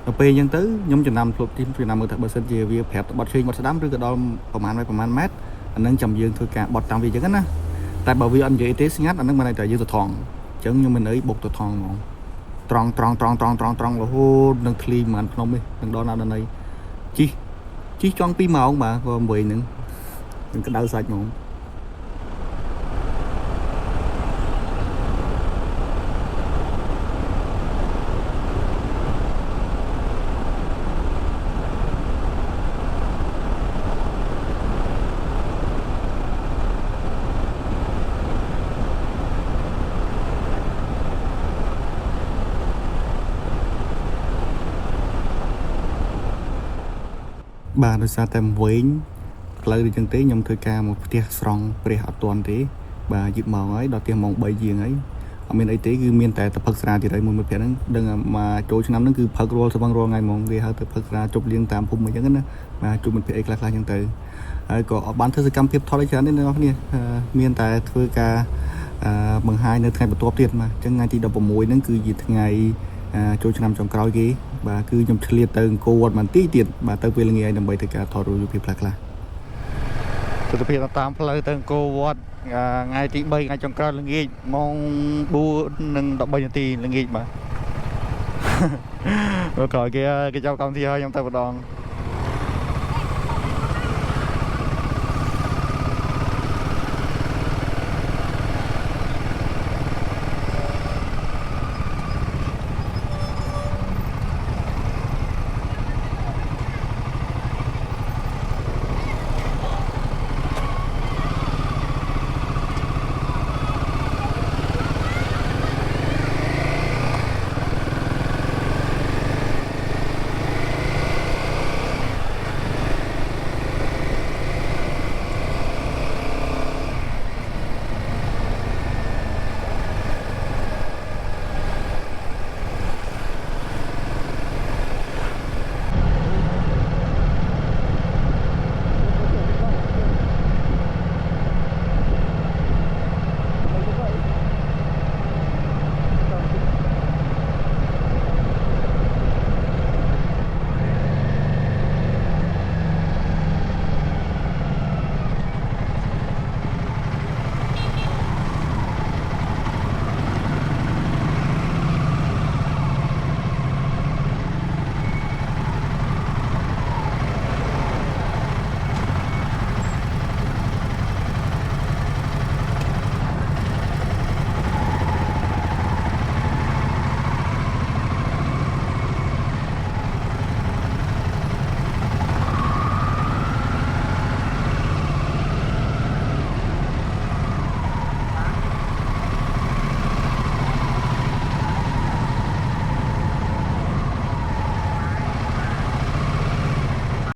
ដល់ពេលអញ្ចឹងទៅខ្ញុំចំណាំធ្លាប់ទីចំណាំមើលថាបើសិនជាវាប្រាប់បត់ឆ្វេងបត់ស្ដាំឬក៏ដល់ប្រហែលម៉ែត្រអានឹងចាំយើងធ្វើការបត់តាមវាអញ្ចឹងណាតែបើវាអត់និយាយទេស្ងាត់អានឹងមិនន័យថាយើងទៅថងអញ្ចឹងខ្ញុំមិនអីបុកទៅថងហ្មងត្រង់រហូតនឹងធ្លីប្រហែលភ្នំនេះនឹងដល់ណាដល់ណីជីចង់2ម៉ោងបាទក៏8ហ្នឹងនឹងក្តៅសាច់ហ្មងបាទដោយសារតែវិញផ្លូវដូចចឹងទេខ្ញុំធ្វើការមកផ្ទះស្រង់ព្រះអត់ទាន់ទេបាទយឺតម៉ោងហើយដល់ផ្ទះម៉ោង3ជាងហើយអត់មានអីទេគឺមានតែផឹកស្រាទៀតហើយមួយមិត្តភក្តិហ្នឹងដឹងមកចូលឆ្នាំហ្នឹងគឺផឹករាល់ថ្ងៃហ្មងគេហៅទៅផឹកស្រាជប់លៀងតាមភូមិអញ្ចឹងណាបាទជួបមិត្តភក្តិអីខ្លះអញ្ចឹងទៅហើយក៏អត់បានធ្វើសកម្មភាពថតអីច្រើនទេអ្នកនរគ្នាមានតែធ្វើការបង្ហាញនៅថ្ងៃបន្ទាប់ទៀតបាទអញ្ចឹងថ្ងៃទី16ហ្នឹងគឺជាថ្ងៃចូលឆ្នាំចុងក្រោយគេបាទគឺខ្ញុំឆ្លៀតទៅអង្គរវត្តបន្តិចទៀតបាទទៅពេលល្ងាចដើម្បីធ្វើការថតរូបភាពខ្លះទស្សនភាពតាមផ្លូវទៅអង្គរវត្តថ្ងៃទី3ថ្ងៃចុងក្រោយល្ងាចម៉ោង 4:13 នាទីល្ងាចបាទអូខេគេចាប់កម្មវិធីហើយខ្ញុំទៅម្ដង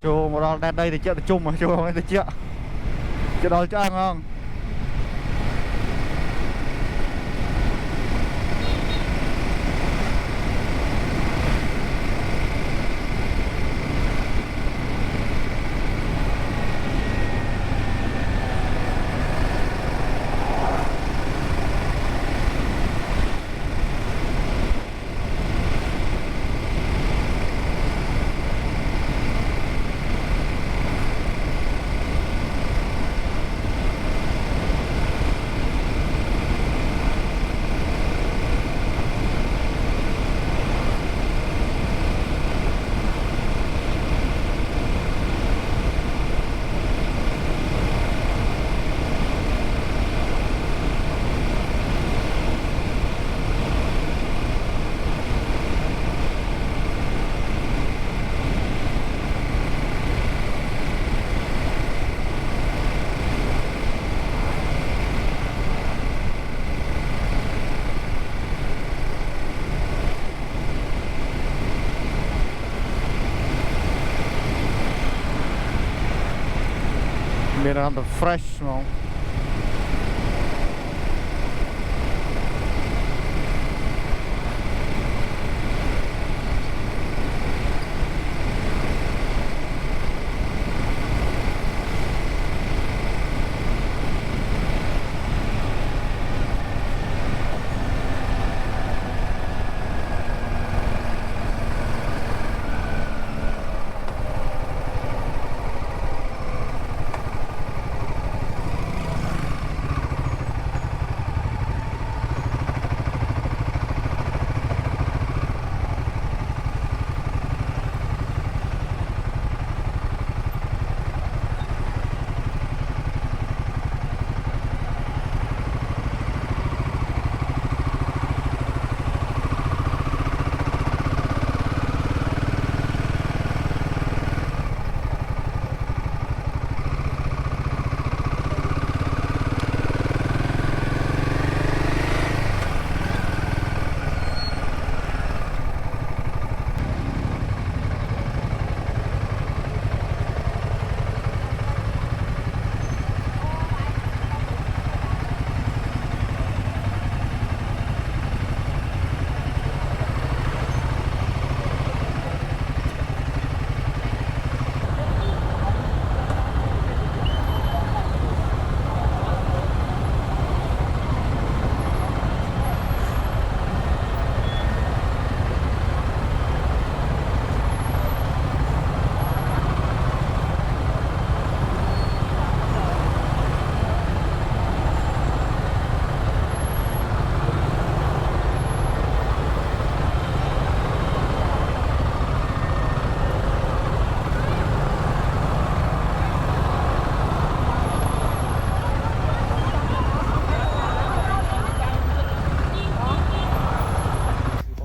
ចូលមកដល់ដែនដីទៅជិះទៅជុំចូលទៅជិះដល់ឆ្អឹងហង មានអារម្មណ៍ទៅ fresh ហ្មង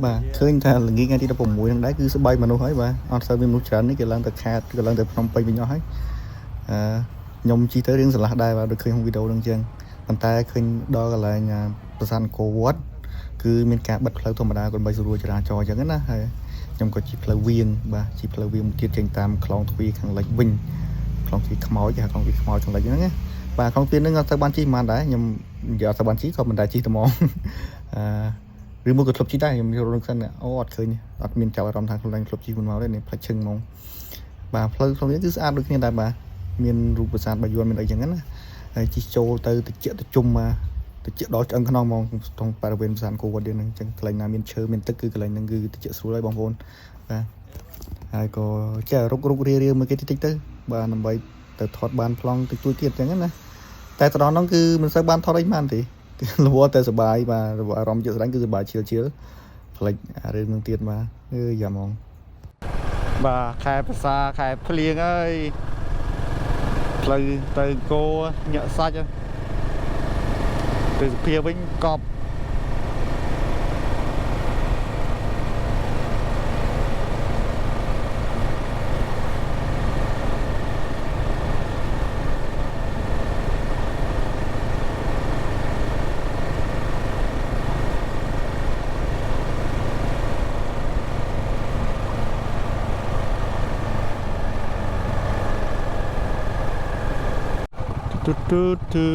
បាទឃើញថាល្ងាចថ្ងៃទី16ហ្នឹងដែរគឺស្បែកមនុស្សហើយបាទអត់សូវមានមនុស្សច្រើននេះគេឡើងទៅខាតគេឡើងទៅភ្នំពេញវិញអស់ហើយខ្ញុំជិះទៅរឿងស្រឡះដែរបាទដូចឃើញក្នុងវីដេអូហ្នឹងអញ្ចឹងប៉ុន្តែឃើញដល់កន្លែងប្រាសាទអង្គរវត្តគឺមានការបិទផ្លូវធម្មតាដើម្បីស្រួលចរាចរណ៍អញ្ចឹងណាហើយខ្ញុំក៏ជិះផ្លូវវាងបាទជិះផ្លូវវាងមួយទៀតចេញតាមខ្លងទ្វារខាងលិចវិញខ្លងទ្វារខ្មោចខ្លងទ្វារខ្មោចខាងលិចហ្នឹងណាបាទខ្លងទ្វារហ្នឹងអត់ទៅបានជិះប៉ុន្មានដែរខ្ញុំនិយាយអត់ទៅបានជិះក៏មិនដែរជិះតែហ្មងឬមកក៏ធ្លាប់ជិះដែរខ្ញុំចូលរងសិនអូអត់ឃើញអត់មានចាប់អារម្មណ៍ថាខ្លួនឯងធ្លាប់ជិះមិនមកទេនេះផ្លិចឈឹងហ្មងបាទផ្លូវក្នុងនេះគឺស្អាតដូចគ្នាដែរបាទមានរូបប្រាសាទបាយ័នមានអីចឹងណាហើយជិះចូលទៅតិចទៅជុំតិចដល់ឆ្អឹងខ្នងហ្មងក្នុងបរិវេណប្រាសាទអង្គរវត្តយើងហ្នឹងអញ្ចឹងកន្លែងណាមានឈើមានទឹកគឺកន្លែងហ្នឹងគឺតិចស្រួលហើយបងប្អូនបាទហើយក៏ចេះរុករាមួយគេតិចទៅបាទដើម្បីទៅថតបានប្លង់តិចតួចទៀតអញ្ចឹងណាតែទៅដល់ហ្នឹងគឺមិនសូវបានថតអីបានទេលវតែសុបាយបាទអារម្មណ៍ជាក់ស្ដែងគឺសុបាយជិលផ្លេចរឿងនឹងទៀតបាទយ៉ាហ្មងបាទខែភាសាខែភ្លៀងអើយផ្លូវទៅគោញាក់សាច់ទៅសភាវិញកប់ទូ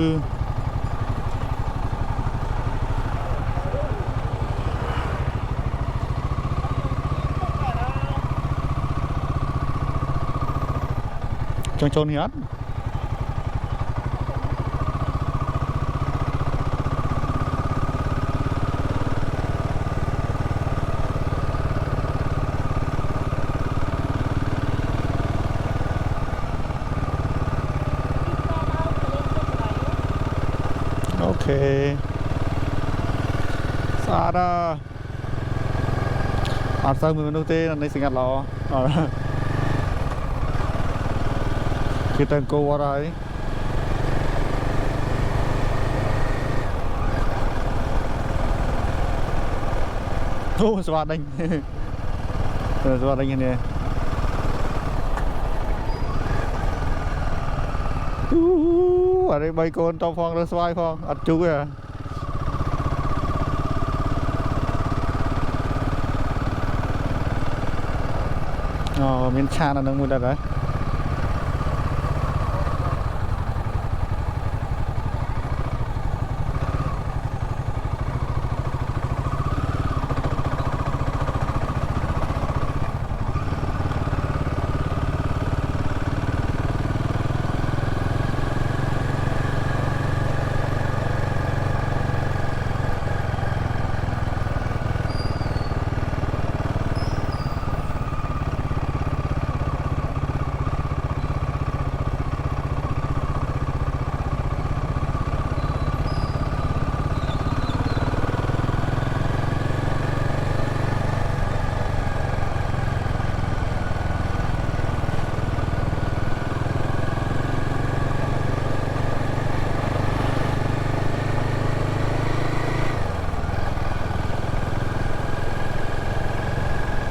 ចង់ចូលនេះអត់អូខេស្អាតអត់សូវមានមនុស្សទេនៅនេះស្ងាត់ល្អគឺទៅអង្គរវត្តហើយអូស្វាដេញស្វាដេញនេះអរិ3កូនតផងរើស្វាយផងអត់ជុកទេអូមានឆានអានឹងមួយដែរ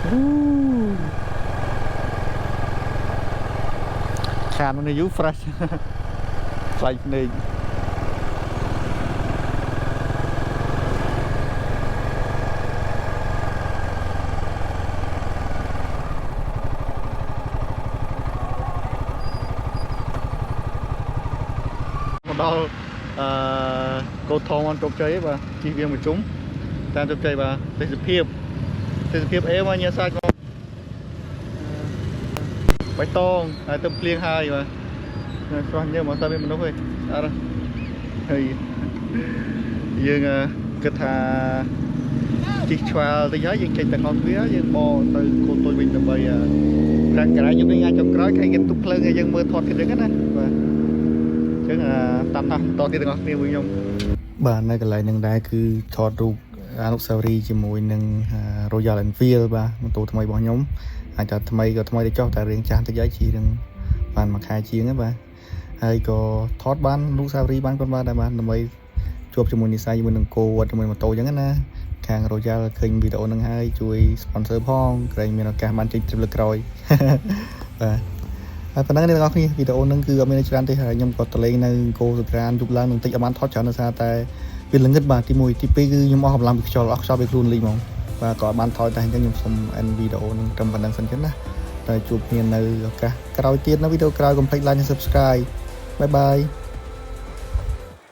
ខាននៅយូ fresh ខ្លាញ់ភ្នែកមកដល់កោតថងជោគជ័យបាទជិះវាងប្រជុំតាមជោគជ័យបាទទេសភាពអេមកញ៉ាសាច់មកបៃតងហើយទៅភ្លៀងហើយបាទស្រស់ញើមកតែមានមនុស្សទេអត់ហើយយើងគិតថាជិះឆ្វាលតិចហើយយើងចេញទៅខំវាយើងបទៅកូនទុយវិញដើម្បីប្រាក់ក្រែខ្ញុំថ្ងៃចុងក្រោយគេគេទុកភ្លើងឲ្យយើងមើលថតទៀតហ្នឹងណាបាទអញ្ចឹងតាមថាតទៀតទាំងអស់គ្នាមួយខ្ញុំបាទនៅកន្លែងហ្នឹងដែរគឺថតរូបអនុស្សាវរីយ៍ជាមួយនឹង Royal Enfield បាទម៉ូតូថ្មីរបស់ខ្ញុំអាចថាថ្មីក៏ថ្មីទៅចុះតែរឿងចាស់តិចហើយជារឿងបានមួយខែជាងហ្នឹងបាទហើយក៏ថតបានអនុស្សាវរីយ៍បានគាត់បានដែរបាទដើម្បីជួបជាមួយនិស្ស័យជាមួយនឹងគោវត្តជាមួយម៉ូតូអញ្ចឹងណាខាង Royal ឃើញវីដេអូហ្នឹងហើយជួយ sponsor ផងក្រែងមានឱកាសបានចេញត្រឹមលើក្រោយបាទហើយប៉ុណ្ណឹងអ្នកទាំងអស់គ្នាវីដេអូហ្នឹងគឺអត់មានច្រើនទេហើយខ្ញុំក៏តលេងនៅគោសក្រានយប់ឡើងនឹងតិចអត់បានថតច្រើនដោយសារតែវាល្ងឹតបាទទី1ទី2គឺខ្ញុំអស់កម្លាំងពីខ្យល់អស់ខ្យល់ពីខ្លួនលីហ្មងបាទក៏អត់បានថតតែអញ្ចឹងខ្ញុំសូម end វីដេអូហ្នឹងត្រឹមប៉ុណ្្នឹងសិនចឹងណាតែជួបគ្នានៅឱកាសក្រោយទៀតនៅវីដេអូក្រោយកុំភ្លេច like និង subscribe បាយបាយ